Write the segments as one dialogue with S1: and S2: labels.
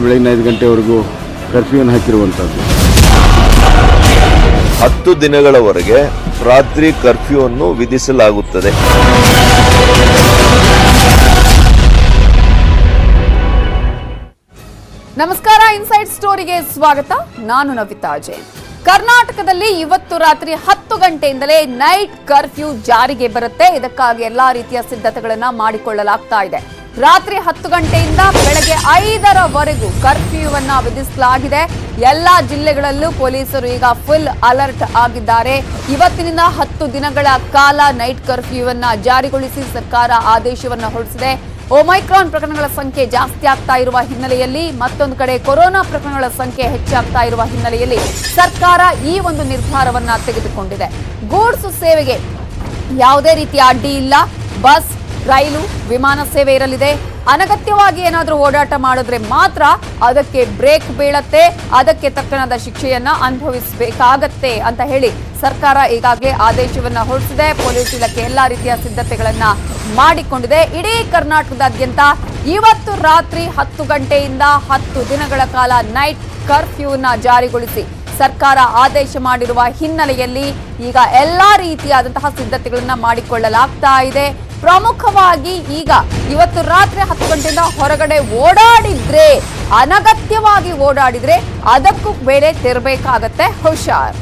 S1: ಬೆಳಗಿನ 5 ಗಂಟೆವರೆಗೂ ಕರ್ಫ್ಯೂವನ್ನು ಹಾಕಿರುವಂಥದ್ದು.
S2: 10 ದಿನಗಳವರೆಗೆ ರಾತ್ರಿ ಕರ್ಫ್ಯೂವನ್ನು ವಿಧಿಸಲಾಗುತ್ತದೆ.
S3: ನಮಸ್ಕಾರ, ಇನ್ಸೈಡ್ ಸ್ಟೋರಿಗೆ ಸ್ವಾಗತ. ನಾನು ನವಿತಾ ಜೈನ್. ಕರ್ನಾಟಕದಲ್ಲಿ ಇವತ್ತು ರಾತ್ರಿ 10 ಗಂಟೆಯಿಂದಲೇ ನೈಟ್ ಕರ್ಫ್ಯೂ ಜಾರಿಗೆ ಬರುತ್ತೆ. ಇದಕ್ಕಾಗಿ ಎಲ್ಲಾ ರೀತಿಯ ಸಿದ್ಧತೆಗಳನ್ನ ಮಾಡಿಕೊಳ್ಳಲಾಗ್ತಾ ಇದೆ. ರಾತ್ರಿ 10 ಗಂಟೆಯಿಂದ ಬೆಳಗ್ಗೆ 5ರವರೆಗೂ ಕರ್ಫ್ಯೂವನ್ನ ವಿಧಿಸಲಾಗಿದೆ. ಎಲ್ಲಾ ಜಿಲ್ಲೆಗಳಲ್ಲೂ ಪೊಲೀಸರು ಈಗ ಫುಲ್ ಅಲರ್ಟ್ ಆಗಿದ್ದಾರೆ. ಇವತ್ತಿನಿಂದ 10 ದಿನಗಳ ಕಾಲ ನೈಟ್ ಕರ್ಫ್ಯೂವನ್ನ ಜಾರಿಗೊಳಿಸಿ ಸರ್ಕಾರ ಆದೇಶವನ್ನ ಹೊರಡಿಸಿದೆ. ಒಮೈಕ್ರಾನ್ ಪ್ರಕರಣಗಳ ಸಂಖ್ಯೆ ಜಾಸ್ತಿ ಆಗ್ತಾ ಇರುವ ಹಿನ್ನೆಲೆಯಲ್ಲಿ, ಮತ್ತೊಂದು ಕಡೆ ಕೊರೋನಾ ಪ್ರಕರಣಗಳ ಸಂಖ್ಯೆ ಹೆಚ್ಚಾಗ್ತಾ ಇರುವ ಹಿನ್ನೆಲೆಯಲ್ಲಿ ಸರ್ಕಾರ ಈ ಒಂದು ನಿರ್ಧಾರವನ್ನ ತೆಗೆದುಕೊಂಡಿದೆ. ಗೂಡ್ಸ್ ಸೇವೆಗೆ ಯಾವುದೇ ರೀತಿಯ ಅಡ್ಡಿ ಇಲ್ಲ. ಬಸ್, ರೈಲು, ವಿಮಾನ ಸೇವೆ ಇರಲಿದೆ. ಅನಗತ್ಯವಾಗಿ ಏನಾದರೂ ಓಡಾಟ ಮಾಡಿದ್ರೆ ಮಾತ್ರ ಅದಕ್ಕೆ ಬ್ರೇಕ್ ಬೀಳತ್ತೆ, ಅದಕ್ಕೆ ತಕ್ಕನಾದ ಶಿಕ್ಷೆಯನ್ನ ಅನುಭವಿಸಬೇಕಾಗತ್ತೆ ಅಂತ ಹೇಳಿ ಸರ್ಕಾರ ಈಗಾಗಲೇ ಆದೇಶವನ್ನ ಹೊರಡಿಸಿದೆ. ಪೊಲೀಸ್ ಇಲಾಖೆ ಎಲ್ಲಾ ರೀತಿಯ ಸಿದ್ಧತೆಗಳನ್ನ ಮಾಡಿಕೊಂಡಿದೆ. ಇಡೀ ಕರ್ನಾಟಕದಾದ್ಯಂತ ಇವತ್ತು ರಾತ್ರಿ 10 ಗಂಟೆಯಿಂದ 10 ದಿನಗಳ ಕಾಲ ನೈಟ್ ಕರ್ಫ್ಯೂವನ್ನ ಜಾರಿಗೊಳಿಸಿ ಸರ್ಕಾರ ಆದೇಶ ಮಾಡಿರುವ ಹಿನ್ನೆಲೆಯಲ್ಲಿ ಈಗ ಎಲ್ಲಾ ರೀತಿಯಾದಂತಹ ಸಿದ್ಧತೆಗಳನ್ನ ಮಾಡಿಕೊಳ್ಳಲಾಗ್ತಾ ಇದೆ. ಪ್ರಮುಖವಾಗಿ ಈಗ ಇವತ್ತು ರಾತ್ರಿ 10 ಗಂಟೆಯಿಂದ ಹೊರಗಡೆ ಓಡಾಡಿದ್ರೆ, ಅನಗತ್ಯವಾಗಿ ಓಡಾಡಿದ್ರೆ ಅದಕ್ಕೂ ಬೇರೆ ತೆರಬೇಕಾಗತ್ತೆ. ಹುಷಾರ್.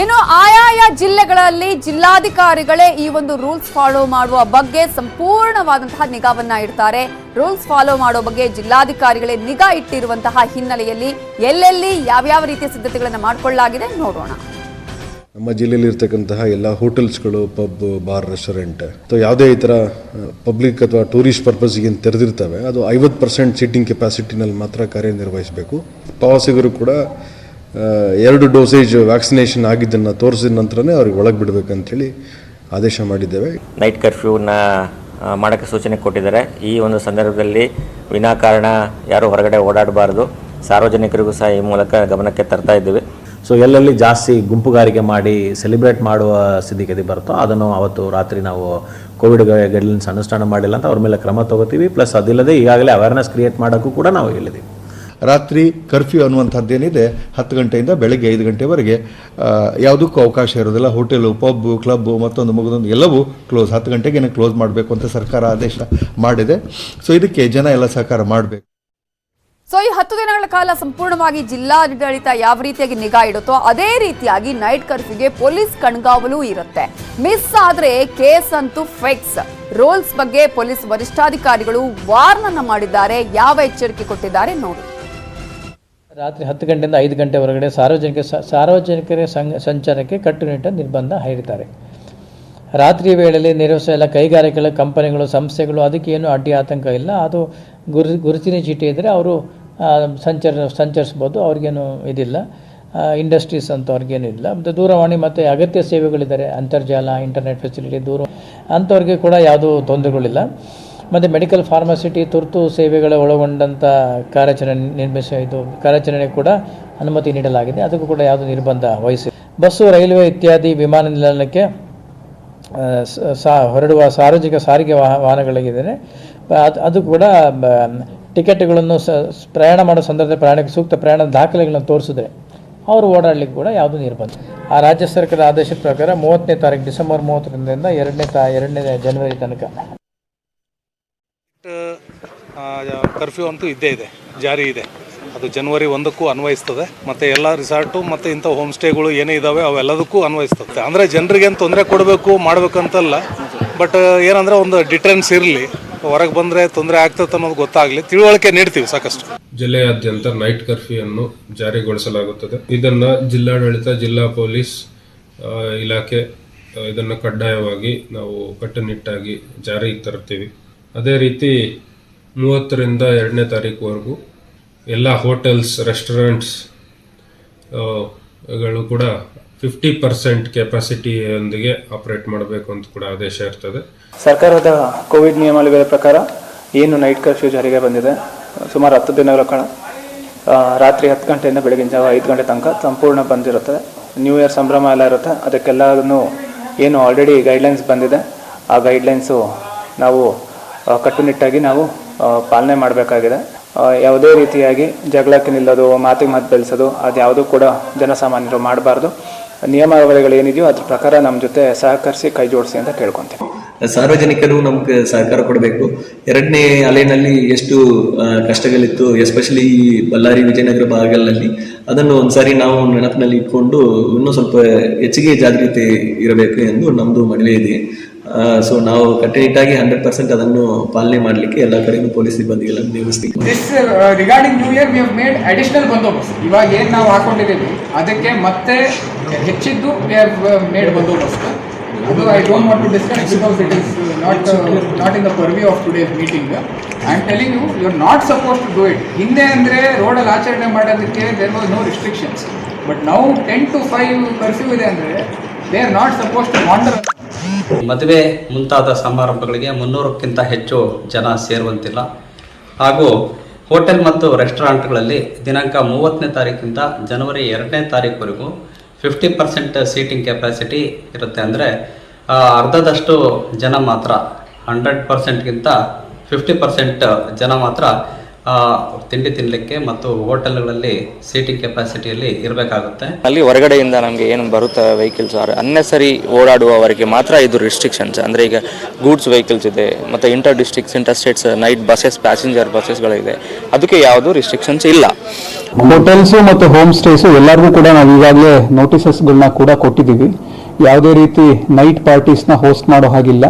S3: ಇನ್ನು ಆಯಾಯ ಜಿಲ್ಲೆಗಳಲ್ಲಿ ಜಿಲ್ಲಾಧಿಕಾರಿಗಳೇ ಈ ಒಂದು ರೂಲ್ಸ್ ಫಾಲೋ ಮಾಡುವ ಬಗ್ಗೆ ಸಂಪೂರ್ಣವಾದಂತಹ ನಿಗಾವನ್ನ ಇಡ್ತಾರೆ. ರೂಲ್ಸ್ ಫಾಲೋ ಮಾಡೋ ಬಗ್ಗೆ ಜಿಲ್ಲಾಧಿಕಾರಿಗಳೇ ನಿಗಾ ಇಟ್ಟಿರುವಂತಹ ಹಿನ್ನೆಲೆಯಲ್ಲಿ ಎಲ್ಲೆಲ್ಲಿ ಯಾವ್ಯಾವ ರೀತಿಯ ಸಿದ್ಧತೆಗಳನ್ನು ಮಾಡಿಕೊಳ್ಳಲಾಗಿದೆ ನೋಡೋಣ.
S4: ನಮ್ಮ ಜಿಲ್ಲೆಯಲ್ಲಿ ಇರ್ತಕ್ಕಂತಹ ಎಲ್ಲ ಹೋಟೆಲ್ಸ್ಗಳು, ಪಬ್, ಬಾರ್, ರೆಸ್ಟೋರೆಂಟ್ ಅಥವಾ ಯಾವುದೇ ಈ ಥರ ಪಬ್ಲಿಕ್ ಅಥವಾ ಟೂರಿಸ್ಟ್ ಪರ್ಪಸ್ಗೆ ಏನು ತೆರೆದಿರ್ತವೆ ಅದು 50% ಸೀಟಿಂಗ್ ಕೆಪಾಸಿಟಿನಲ್ಲಿ ಮಾತ್ರ ಕಾರ್ಯನಿರ್ವಹಿಸಬೇಕು. ಪ್ರವಾಸಿಗರು ಕೂಡ 2 ಡೋಸೇಜ್ ವ್ಯಾಕ್ಸಿನೇಷನ್ ಆಗಿದ್ದನ್ನು ತೋರಿಸಿದ ನಂತರನೇ ಅವ್ರಿಗೆ ಒಳಗೆ ಬಿಡಬೇಕಂತೇಳಿ ಆದೇಶ ಮಾಡಿದ್ದೇವೆ.
S5: ನೈಟ್ ಕರ್ಫ್ಯೂನ ಮಾಡೋಕ್ಕೆ ಸೂಚನೆ ಕೊಟ್ಟಿದ್ದಾರೆ. ಈ ಒಂದು ಸಂದರ್ಭದಲ್ಲಿ ವಿನಾಕಾರಣ ಯಾರೂ ಹೊರಗಡೆ ಓಡಾಡಬಾರ್ದು. ಸಾರ್ವಜನಿಕರಿಗೂ ಸಹ ಈ ಮೂಲಕ ಗಮನಕ್ಕೆ ತರ್ತಾ ಇದ್ದೀವಿ.
S6: ಸೊ ಎಲ್ಲೆಲ್ಲಿ ಜಾಸ್ತಿ ಗುಂಪುಗಾರಿಕೆ ಮಾಡಿ ಸೆಲೆಬ್ರೇಟ್ ಮಾಡುವ ಸ್ಥಿತಿಗತಿ ಬರುತ್ತೋ ಅದನ್ನು ಅವತ್ತು ರಾತ್ರಿ ನಾವು ಕೋವಿಡ್ ಗೈಡ್ಲೈನ್ಸ್ ಅನುಷ್ಠಾನ ಮಾಡಿಲ್ಲ ಅಂತ ಅವ್ರ ಮೇಲೆ ಕ್ರಮ ತಗೋತೀವಿ. ಪ್ಲಸ್ ಅದಿಲ್ಲದೆ ಈಗಾಗಲೇ ಅವೇರ್ನೆಸ್ ಕ್ರಿಯೇಟ್ ಮಾಡೋಕ್ಕೂ ಕೂಡ ನಾವು ಹೇಳಿದ್ದೀವಿ.
S7: ರಾತ್ರಿ ಕರ್ಫ್ಯೂ ಅನ್ನುವಂಥದ್ದೇನಿದೆ 10 ಗಂಟೆಯಿಂದ ಬೆಳಗ್ಗೆ 5 ಗಂಟೆವರೆಗೆ ಯಾವುದಕ್ಕೂ ಅವಕಾಶ ಇರೋದಿಲ್ಲ. ಹೋಟೆಲು, ಪಬ್, ಕ್ಲಬ್ಬು, ಮತ್ತೊಂದು ಎಲ್ಲವೂ ಕ್ಲೋಸ್. 10 ಗಂಟೆಗೆ ಕ್ಲೋಸ್ ಮಾಡಬೇಕು ಅಂತ ಸರ್ಕಾರ ಆದೇಶ ಮಾಡಿದೆ. ಸೊ ಇದಕ್ಕೆ ಜನ ಎಲ್ಲ ಸಹಕಾರ ಮಾಡಬೇಕು.
S3: ಸೊ ಈ 10 ದಿನಗಳ ಕಾಲ ಸಂಪೂರ್ಣವಾಗಿ ಜಿಲ್ಲಾಡಳಿತ ಯಾವ ರೀತಿಯಾಗಿ ನಿಗಾ ಇಡುತ್ತೋ ಅದೇ ರೀತಿಯಾಗಿ ನೈಟ್ ಕರ್ಫ್ಯೂಗೆ ಪೊಲೀಸ್ ಕಣ್ಗಾವಲು ಇರುತ್ತೆ. ಮಿಸ್ ಆದ್ರೆ ಕೇಸ್ ಅಂತೂ ಫಿಕ್ಸ್. ರೂಲ್ಸ್ ಬಗ್ಗೆ ಪೊಲೀಸ್ ವರಿಷ್ಠಾಧಿಕಾರಿಗಳು ವಾರ್ನನ್ನ ಮಾಡಿದ್ದಾರೆ. ಯಾವ ಎಚ್ಚರಿಕೆ ಕೊಟ್ಟಿದ್ದಾರೆ ನೋಡಿ.
S8: ರಾತ್ರಿ 10 ಗಂಟೆಯಿಂದ 5 ಗಂಟೆವರೆಗೆ ಸಾರ್ವಜನಿಕರ ಸಂಚಾರಕ್ಕೆ ಕಟ್ಟುನಿಟ್ಟಿನ ನಿರ್ಬಂಧ ಹೇರಿದ್ದಾರೆ. ರಾತ್ರಿ ವೇಳೆಯಲ್ಲಿ ನಿರ್ವಹಿಸಲ ಕೈಗಾರಿಕೆಗಳ ಕಂಪನಿಗಳು, ಸಂಸ್ಥೆಗಳು ಅದಕ್ಕೇನು ಅಡ್ಡಿ ಆತಂಕ ಇಲ್ಲ. ಅದು ಗುರುತಿನ ಚೀಟಿ ಇದ್ದರೆ ಅವರು ಸಂಚರಿಸ್ಬೋದು, ಅವ್ರಿಗೇನು ಇದಿಲ್ಲ. ಇಂಡಸ್ಟ್ರೀಸ್ ಅಂತ ಅವ್ರಿಗೇನು ಇಲ್ಲ. ಮತ್ತು ದೂರವಾಣಿ ಮತ್ತು ಅಗತ್ಯ ಸೇವೆಗಳಿದ್ದಾರೆ, ಅಂತರ್ಜಾಲ, ಇಂಟರ್ನೆಟ್ ಫೆಸಿಲಿಟಿ, ಅಂಥವ್ರಿಗೆ ಕೂಡ ಯಾವುದೂ ತೊಂದರೆಗಳಿಲ್ಲ. ಮತ್ತು ಮೆಡಿಕಲ್, ಫಾರ್ಮಸಿಟಿ, ತುರ್ತು ಸೇವೆಗಳ ಒಳಗೊಂಡಂಥ ಕಾರ್ಯಾಚರಣೆ ಕೂಡ ಅನುಮತಿ ನೀಡಲಾಗಿದೆ. ಅದಕ್ಕೂ ಕೂಡ ಯಾವುದೂ ನಿರ್ಬಂಧ ವಹಿಸಿಲ್ಲ. ಬಸ್ಸು, ರೈಲ್ವೆ ಇತ್ಯಾದಿ ವಿಮಾನ ನಿಲ್ದಾಣಕ್ಕೆ ಹೊರಡುವ ಸಾರ್ವಜನಿಕ ಸಾರಿಗೆ ವಾಹನಗಳಿಗಿದ್ದಾರೆ. ಅದು ಕೂಡ ಟಿಕೆಟ್ಗಳನ್ನು ಪ್ರಯಾಣ ಮಾಡೋ ಸಂದರ್ಭದಲ್ಲಿ ಪ್ರಯಾಣಕ್ಕೆ ಸೂಕ್ತ ಪ್ರಯಾಣದ ದಾಖಲೆಗಳನ್ನು ತೋರಿಸಿದ್ರೆ ಅವರು ಓಡಾಡಲಿಕ್ಕೆ ಕೂಡ ಯಾವುದೂ ನಿರ್ಬಂಧ. ಆ ರಾಜ್ಯ ಸರ್ಕಾರದ ಆದೇಶದ ಪ್ರಕಾರ 30ನೇ ತಾರೀಕು ಡಿಸೆಂಬರ್ 30ರಿಂದ 2ನೇ ಜನವರಿ ತನಕ
S9: ಕರ್ಫ್ಯೂ ಅಂತೂ ಇದ್ದೇ ಇದೆ, ಜಾರಿ ಇದೆ. ಅದು ಜನವರಿ 1ಕ್ಕೂ ಅನ್ವಯಿಸ್ತದೆ. ಮತ್ತು ಎಲ್ಲ ರಿಸಾರ್ಟು ಮತ್ತು ಇಂಥ ಹೋಮ್ ಸ್ಟೇಗಳು ಏನೇ ಇದ್ದಾವೆ ಅವೆಲ್ಲದಕ್ಕೂ ಅನ್ವಯಿಸ್ತದೆ. ಅಂದರೆ ಜನರಿಗೇನು ತೊಂದರೆ ಕೊಡಬೇಕು ಮಾಡಬೇಕಂತಲ್ಲ, ಬಟ್ ಏನಂದರೆ ಒಂದು ಡಿಟರೆನ್ಸ್ ಇರಲಿ. ಹೊರಗೆ ಬಂದರೆ ತೊಂದರೆ ಆಗ್ತದೆ ಅನ್ನೋದು ಗೊತ್ತಾಗಲಿ, ತಿಳುವಳಿಕೆ ನೀಡ್ತೀವಿ ಸಾಕಷ್ಟು.
S10: ಜಿಲ್ಲೆಯಾದ್ಯಂತ ನೈಟ್ ಕರ್ಫ್ಯೂಯನ್ನು ಜಾರಿಗೊಳಿಸಲಾಗುತ್ತದೆ. ಇದನ್ನು ಜಿಲ್ಲಾಡಳಿತ, ಜಿಲ್ಲಾ ಪೊಲೀಸ್ ಇಲಾಖೆ ಇದನ್ನು ಕಡ್ಡಾಯವಾಗಿ ನಾವು ಕಟ್ಟುನಿಟ್ಟಾಗಿ ಜಾರಿಗೆ ತರ್ತೀವಿ. ಅದೇ ರೀತಿ 30ರಿಂದ 2ನೇ ತಾರೀಕುವರೆಗೂ ಎಲ್ಲ ಹೋಟೆಲ್ಸ್, ರೆಸ್ಟೋರೆಂಟ್ಸ್ ಗಳು ಕೂಡ 50% ಕೆಪಾಸಿಟಿಯೊಂದಿಗೆ ಆಪರೇಟ್ ಮಾಡಬೇಕು ಅಂತ ಕೂಡ ಆದೇಶ ಇರ್ತದೆ.
S11: ಸರ್ಕಾರದ ಕೋವಿಡ್ ನಿಯಮಾವಳಿಗಳ ಪ್ರಕಾರ ಏನು ನೈಟ್ ಕರ್ಫ್ಯೂ ಜಾರಿಗೆ ಬಂದಿದೆ ಸುಮಾರು 10 ದಿನಗಳ ಕಾಲ
S8: ರಾತ್ರಿ 10 ಗಂಟೆಯಿಂದ ಬೆಳಗಿನ ಜಾವ 5 ಗಂಟೆ ತನಕ ಸಂಪೂರ್ಣ ಬಂದಿರುತ್ತದೆ. ನ್ಯೂ ಇಯರ್ ಸಂಭ್ರಮ ಎಲ್ಲ ಇರುತ್ತೆ. ಅದಕ್ಕೆಲ್ಲನೂ ಏನು ಆಲ್ರೆಡಿ ಗೈಡ್ಲೈನ್ಸ್ ಬಂದಿದೆ, ಆ ಗೈಡ್ಲೈನ್ಸು ನಾವು ಕಟ್ಟುನಿಟ್ಟಾಗಿ ನಾವು ಪಾಲನೆ ಮಾಡಬೇಕಾಗಿದೆ. ಯಾವುದೇ ರೀತಿಯಾಗಿ ಜಗಳಕ್ಕೆ ನಿಲ್ಲೋದು, ಮಾತಿಗೆ ಮಾತು ಬೆಳೆಸೋದು ಅದು ಯಾವುದೂ ಕೂಡ ಜನಸಾಮಾನ್ಯರು ಮಾಡಬಾರ್ದು. ನಿಯಮಾವಳಿಗಳು ಏನಿದೆಯೋ ಅದ್ರ ಪ್ರಕಾರ ನಮ್ಮ ಜೊತೆ ಸಹಕರಿಸಿ ಕೈ ಜೋಡಿಸಿ ಅಂತ ಕೇಳ್ಕೊತೀವಿ.
S11: ಸಾರ್ವಜನಿಕರು ನಮ್ಗೆ ಸಹಕಾರ ಕೊಡಬೇಕು. ಎರಡನೇ ಅಲೆನಲ್ಲಿ ಎಷ್ಟು ಕಷ್ಟಗಳಿತ್ತು, ಎಸ್ಪೆಷಲಿ ಈ ಬಳ್ಳಾರಿ ವಿಜಯನಗರ ಭಾಗಗಳಲ್ಲಿ, ಅದನ್ನು ಒಂದ್ಸಾರಿ ನಾವು ನೆನಪಿನಲ್ಲಿ ಇಟ್ಕೊಂಡು ಇನ್ನೂ ಸ್ವಲ್ಪ ಹೆಚ್ಚಿಗೆ ಜಾಗೃತಿ ಇರಬೇಕು ಎಂದು ನಮ್ಮದು ಮನವಿ ಇದೆ. ಸೊ ನಾವು ಕಟ್ಟುನಿಟ್ಟಾಗಿ 100% ಅದನ್ನು ಪಾಲನೆ ಮಾಡಲಿಕ್ಕೆ ಎಲ್ಲ ಕಡೆಗೂ ಪೊಲೀಸ್ ಸಿಬ್ಬಂದಿಗಳ ನೇಮಿಸ್ತೀವಿ.
S8: Regarding new year we have made additional bandobast. ಇವಾಗ ಏನು ನಾವು ಹಾಕೊಂಡಿದ್ದೀವಿ ಅದಕ್ಕೆ ಮತ್ತೆ ಹೆಚ್ಚಿದ್ದು ವಿ ಹ್ಯಾವ್ ಮೇಡ್ ಬಂದೋಬಸ್ತ್. ಅದು I don't want to discuss because it is not in the purview of today's meeting. I am telling you are not suppose to do it. ಹಿಂದೆ ಅಂದರೆ ರೋಡಲ್ಲಿ ಆಚರಣೆ ಮಾಡೋದಕ್ಕೆ there was no restrictions. But ನಾವು 10 to 5 curfew ಇದೆ ಅಂದರೆ they are not suppose to wander.
S12: ಮದುವೆ ಮುಂತಾದ ಸಮಾರಂಭಗಳಿಗೆ 300ಕ್ಕಿಂತ ಹೆಚ್ಚು ಜನ ಸೇರುವಂತಿಲ್ಲ. ಹಾಗೂ ಹೋಟೆಲ್ ಮತ್ತು ರೆಸ್ಟೋರೆಂಟ್ಗಳಲ್ಲಿ ದಿನಾಂಕ 30ನೇ ತಾರೀಕಿಂದ ಜನವರಿ 2ನೇ ತಾರೀಕುವರೆಗೂ 50% ಸೀಟಿಂಗ್ ಕೆಪಾಸಿಟಿ ಇರುತ್ತೆ. ಅಂದರೆ ಅರ್ಧದಷ್ಟು ಜನ ಮಾತ್ರ, 100%ಗಿಂತ 50% ಜನ ಮಾತ್ರ ತಿಂಡಿ ತಿನ್ನಲಿಕ್ಕೆ ಮತ್ತು ಹೋಟೆಲ್ಗಳಲ್ಲಿ ಸೀಟಿಂಗ್ ಕೆಪಾಸಿಟಿಯಲ್ಲಿ ಇರಬೇಕಾಗುತ್ತೆ.
S5: ಅಲ್ಲಿ ಹೊರಗಡೆಯಿಂದ ನಮಗೆ ಏನು ಬರುತ್ತೆ ವೆಹಿಕಲ್ಸ್ ಅನ್ನೆಸರಿ ಓಡಾಡುವವರಿಗೆ ಮಾತ್ರ ಇದು ರಿಸ್ಟ್ರಿಕ್ಷನ್ಸ್. ಅಂದರೆ ಈಗ ಗೂಡ್ಸ್ ವೆಹಿಕಲ್ಸ್ ಇದೆ, ಮತ್ತು inter districts, inter states night buses, passenger ಬಸ್ಸಸ್ಗಳಿದೆ, ಅದಕ್ಕೆ ಯಾವುದು ರಿಸ್ಟ್ರಿಕ್ಷನ್ಸ್ ಇಲ್ಲ.
S8: ಹೋಟೆಲ್ಸು ಮತ್ತು ಹೋಮ್ ಸ್ಟೇಸು ಎಲ್ಲರಿಗೂ ಕೂಡ ನಾವು ಈಗಾಗಲೇ ನೋಟಿಸಸ್ಗಳನ್ನ ಕೂಡ ಕೊಟ್ಟಿದ್ದೀವಿ. ಯಾವುದೇ ರೀತಿ ನೈಟ್ ಪಾರ್ಟೀಸ್ನ ಹೋಸ್ಟ್ ಮಾಡೋ ಹಾಗಿಲ್ಲ,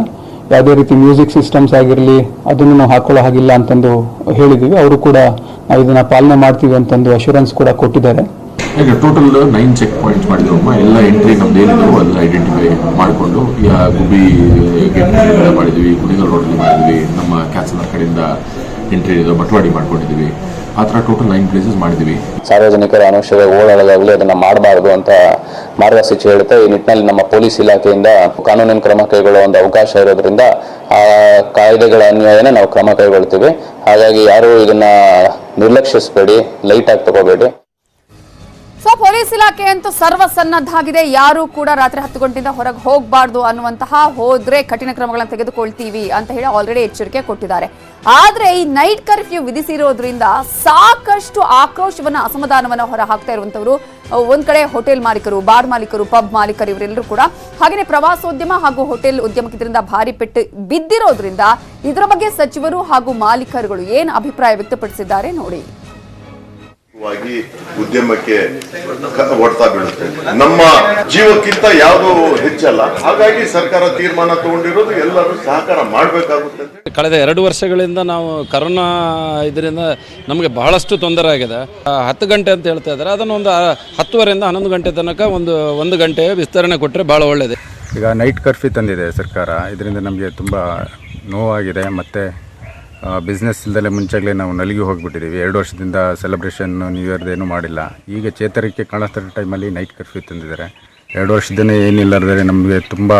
S8: ಯಾವುದೇ ರೀತಿ ಮ್ಯೂಸಿಕ್ ಸಿಸ್ಟಮ್ಸ್ ಆಗಿರಲಿ ಅದನ್ನು ನಾವು ಹಾಕೊಳ್ಳೋ ಹಾಗಿಲ್ಲ ಅಂತಂದು ಹೇಳಿದ್ದೀವಿ. ಅವರು ಕೂಡ ಇದನ್ನ ಪಾಲನೆ ಮಾಡ್ತೀವಿ ಅಂತಂದು ಅಶ್ಯೂರೆನ್ಸ್ ಕೂಡ ಕೊಟ್ಟಿದ್ದಾರೆ.
S13: ಈಗ ಟೋಟಲ್ 9 ಚೆಕ್ ಪಾಯಿಂಟ್ಸ್ ಮಾಡಿದ್ವಮ್ಮ. ಎಲ್ಲ ಎಂಟ್ರಿ ನಮ್ದು ಏನಿದ್ರು ಅದನ್ನ ಐಡೆಂಟಿಫೈ ಮಾಡಿಕೊಂಡು ಗುಬ್ಬಿ ಗೇಟ್ ಮಾಡಿದ್ವಿ, ಕುಣಿಗಲ್ ರೋಡಲ್ಲಿ ಮಾಡಿದ್ವಿ, ನಮ್ಮ ಕ್ಯಾನ್ಸಲ್ ಕಡೆಯಿಂದ ಎಂಟ್ರಿ ಬಟವಾಡಿ ಮಾಡ್ಕೊಂಡಿದ್ವಿ. ಆ ಥರ ಟೋಟಲ್ 9 ಪ್ಲೇಸಸ್ ಮಾಡಿದ್ವಿ.
S5: ಸಾರ್ವಜನಿಕರ ಅನವಶ್ಯಕ ಓಡಾಡೋದಾಗಲಿ ಅದನ್ನು ಮಾಡಬಾರ್ದು ಅಂತ ಮಾರ್ಗಸೂಚಿ ಹೇಳುತ್ತೆ. ಈ ನಿಟ್ಟಿನಲ್ಲಿ ನಮ್ಮ ಪೊಲೀಸ್ ಇಲಾಖೆಯಿಂದ ಕಾನೂನಿನ ಕ್ರಮ ಕೈಗೊಳ್ಳುವ ಒಂದು ಅವಕಾಶ ಇರೋದ್ರಿಂದ ಆ ಕಾಯ್ದೆಗಳ ಅನ್ವಯನೇ ನಾವು ಕ್ರಮ ಕೈಗೊಳ್ತೀವಿ. ಹಾಗಾಗಿ ಯಾರು ಇದನ್ನ ನಿರ್ಲಕ್ಷಿಸಬೇಡಿ, ಲೈಟ್ ಆಗಿ ತಗೋಬೇಡಿ.
S3: ಸೊ ಪೊಲೀಸ್ ಇಲಾಖೆ ಅಂತೂ ಸರ್ವಸನ್ನದ್ಧಾಗಿದೆ. ಯಾರು ಕೂಡ ರಾತ್ರಿ 10 ಗಂಟೆಯಿಂದ ಹೊರಗೆ ಹೋಗಬಾರ್ದು ಅನ್ನುವಂತಹ, ಹೋದ್ರೆ ಕಠಿಣ ಕ್ರಮಗಳನ್ನು ತೆಗೆದುಕೊಳ್ತೀವಿ ಅಂತ ಹೇಳಿ ಆಲ್ರೆಡಿ ಎಚ್ಚರಿಕೆ ಕೊಟ್ಟಿದ್ದಾರೆ. ಆದ್ರೆ ಈ ನೈಟ್ ಕರ್ಫ್ಯೂ ವಿಧಿಸಿರೋದ್ರಿಂದ ಸಾಕಷ್ಟು ಆಕ್ರೋಶವನ್ನ, ಅಸಮಾಧಾನವನ್ನ ಹೊರ ಹಾಕ್ತಾ ಇರುವಂತವರು ಒಂದ್ ಕಡೆ ಹೋಟೆಲ್ ಮಾಲೀಕರು, ಬಾರ್ ಮಾಲೀಕರು, ಪಬ್ ಮಾಲೀಕರು ಇವರೆಲ್ಲರೂ ಕೂಡ, ಹಾಗೆಯೇ ಪ್ರವಾಸೋದ್ಯಮ ಹಾಗೂ ಹೋಟೆಲ್ ಉದ್ಯಮಕ್ಕೆ ಇದರಿಂದ ಭಾರಿ ಪೆಟ್ಟು ಬಿದ್ದಿರೋದ್ರಿಂದ ಇದರ ಬಗ್ಗೆ ಸಚಿವರು ಹಾಗೂ ಮಾಲೀಕರುಗಳು ಏನು ಅಭಿಪ್ರಾಯ ವ್ಯಕ್ತಪಡಿಸಿದ್ದಾರೆ ನೋಡಿ.
S2: ಉದ್ಯಮಕ್ಕೆ ಹೊಡ್ತಾ ಬೀಳುತ್ತೆ. ನಮ್ಮ ಜೀವಕ್ಕಿಂತ ಯಾವುದು ಹೆಚ್ಚಲ್ಲ. ಹಾಗಾಗಿ ಸರ್ಕಾರ ತೀರ್ಮಾನ ತಗೊಂಡಿರೋದು ಎಲ್ಲರೂ ಸಹಕಾರ ಮಾಡಬೇಕಾಗುತ್ತೆ.
S9: ಕಳೆದ 2 ವರ್ಷಗಳಿಂದ ನಾವು ಕರೋನಾ ಇದರಿಂದ ನಮಗೆ ಬಹಳಷ್ಟು ತೊಂದರೆ ಆಗಿದೆ. 10 ಗಂಟೆ ಅಂತ ಹೇಳ್ತಾ ಇದ್ದಾರೆ, ಅದನ್ನು ಒಂದು 10:30ರಿಂದ 11 ಗಂಟೆ ತನಕ ಒಂದು ಗಂಟೆ ವಿಸ್ತರಣೆ ಕೊಟ್ಟರೆ ಭಾಳ ಒಳ್ಳೆಯದು.
S1: ಈಗ ನೈಟ್ ಕರ್ಫ್ಯೂ ತಂದಿದೆ ಸರ್ಕಾರ, ಇದರಿಂದ ನಮಗೆ ತುಂಬ ನೋವಾಗಿದೆ. ಮತ್ತು ಬಿಸ್ನೆಸ್ ಇಲ್ದಲೇ ಮುಂಚಾಗಲೇ ನಾವು ನಲಿಗೆ ಹೋಗಿಬಿಟ್ಟಿದ್ದೀವಿ. 2 ವರ್ಷದಿಂದ ಸೆಲೆಬ್ರೇಷನ್ ನ್ಯೂ ಇಯರ್ದೇನೂ ಮಾಡಿಲ್ಲ. ಈಗ ಚೇತರಿಕೆ ಕಾಣಿಸ್ತಿರೋ ಟೈಮಲ್ಲಿ ನೈಟ್ ಕರ್ಫ್ಯೂ ತಂದಿದ್ದಾರೆ. 2 ವರ್ಷದಿಂದ ಏನಿಲ್ಲಾರ್ದರೆ ನಮಗೆ ತುಂಬ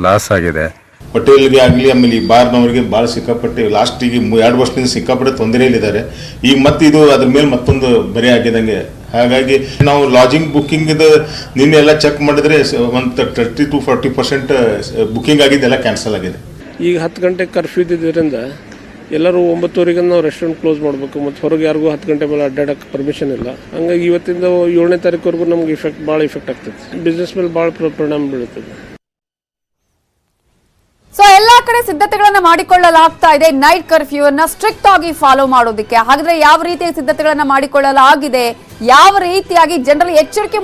S1: ಲಾಸ್ ಆಗಿದೆ.
S13: ಹೋಟೆಲ್ಗೆ ಆಗಲಿ, ಆಮೇಲೆ ಈ ಬಾರ್ನವ್ರಿಗೆ ಭಾಳ ಸಿಕ್ಕಾಪಟ್ಟೆ ಲಾಸ್ಟಿಗೆ 2 ವರ್ಷದಿಂದ ಸಿಕ್ಕಾಪಟ್ಟೆ ತೊಂದರೆಯಲ್ಲಿದ್ದಾರೆ. ಈಗ ಮತ್ತೆ ಇದು ಅದ್ರ ಮೇಲೆ ಮತ್ತೊಂದು ಬರೆ ಆಗಿದಂಗೆ. ಹಾಗಾಗಿ ನಾವು ಲಾಜಿಂಗ್ ಬುಕ್ಕಿಂಗ್ ನಿನ್ನೆ ಎಲ್ಲ ಚೆಕ್ ಮಾಡಿದ್ರೆ ಒಂದು 30 to 40% ಬುಕ್ಕಿಂಗ್ ಆಗಿದ್ದೆಲ್ಲ ಕ್ಯಾನ್ಸಲ್ ಆಗಿದೆ.
S9: ಈಗ 10 ಗಂಟೆ ಕರ್ಫ್ಯೂ ಇದ್ದಿದ್ದರಿಂದ ಎಲ್ಲರೂ 9:00ವರೆಗೆ ನಾವು ರೆಸ್ಟೋರೆಂಟ್ ಕ್ಲೋಸ್ ಮಾಡಬೇಕು, ಮತ್ತು ಹೊರಗೆ ಯಾರಿಗೂ 10 ಗಂಟೆ ಮೇಲೆ ಅಡ್ಡಾಡಕ್ಕೆ ಪರ್ಮಿಷನ್ ಇಲ್ಲ. ಹಂಗಾಗಿ ಇವತ್ತಿಂದ 7ನೇ ತಾರೀಕುವರೆಗೂ ನಮ್ಗೆ ಭಾಳ ಇಫೆಕ್ಟ್ ಆಗ್ತದೆ. ಬಿಸ್ನೆಸ್ ಮೇಲೆ ಭಾಳ ಪರಿಣಾಮ ಬೀಳುತ್ತದೆ.
S3: ಸೊ ಎಲ್ಲಾ ಕಡೆ ಸಿದ್ಧತೆಗಳನ್ನ ಮಾಡಿಕೊಳ್ಳಲಾಗ್ತಾ ಇದೆ ನೈಟ್ ಕರ್ಫ್ಯೂ ಅನ್ನ ಸ್ಟ್ರಿಕ್ಟ್ ಆಗಿ ಫಾಲೋ ಮಾಡೋದಕ್ಕೆ. ಹಾಗಾದ್ರೆ ಯಾವ ರೀತಿಯ ಸಿದ್ಧತೆಗಳನ್ನ ಮಾಡಿಕೊಳ್ಳಲಾಗಿದೆ, ಯಾವ ರೀತಿಯಾಗಿ ಜನರಲ್ಲಿ ಎಚ್ಚರಿಕೆ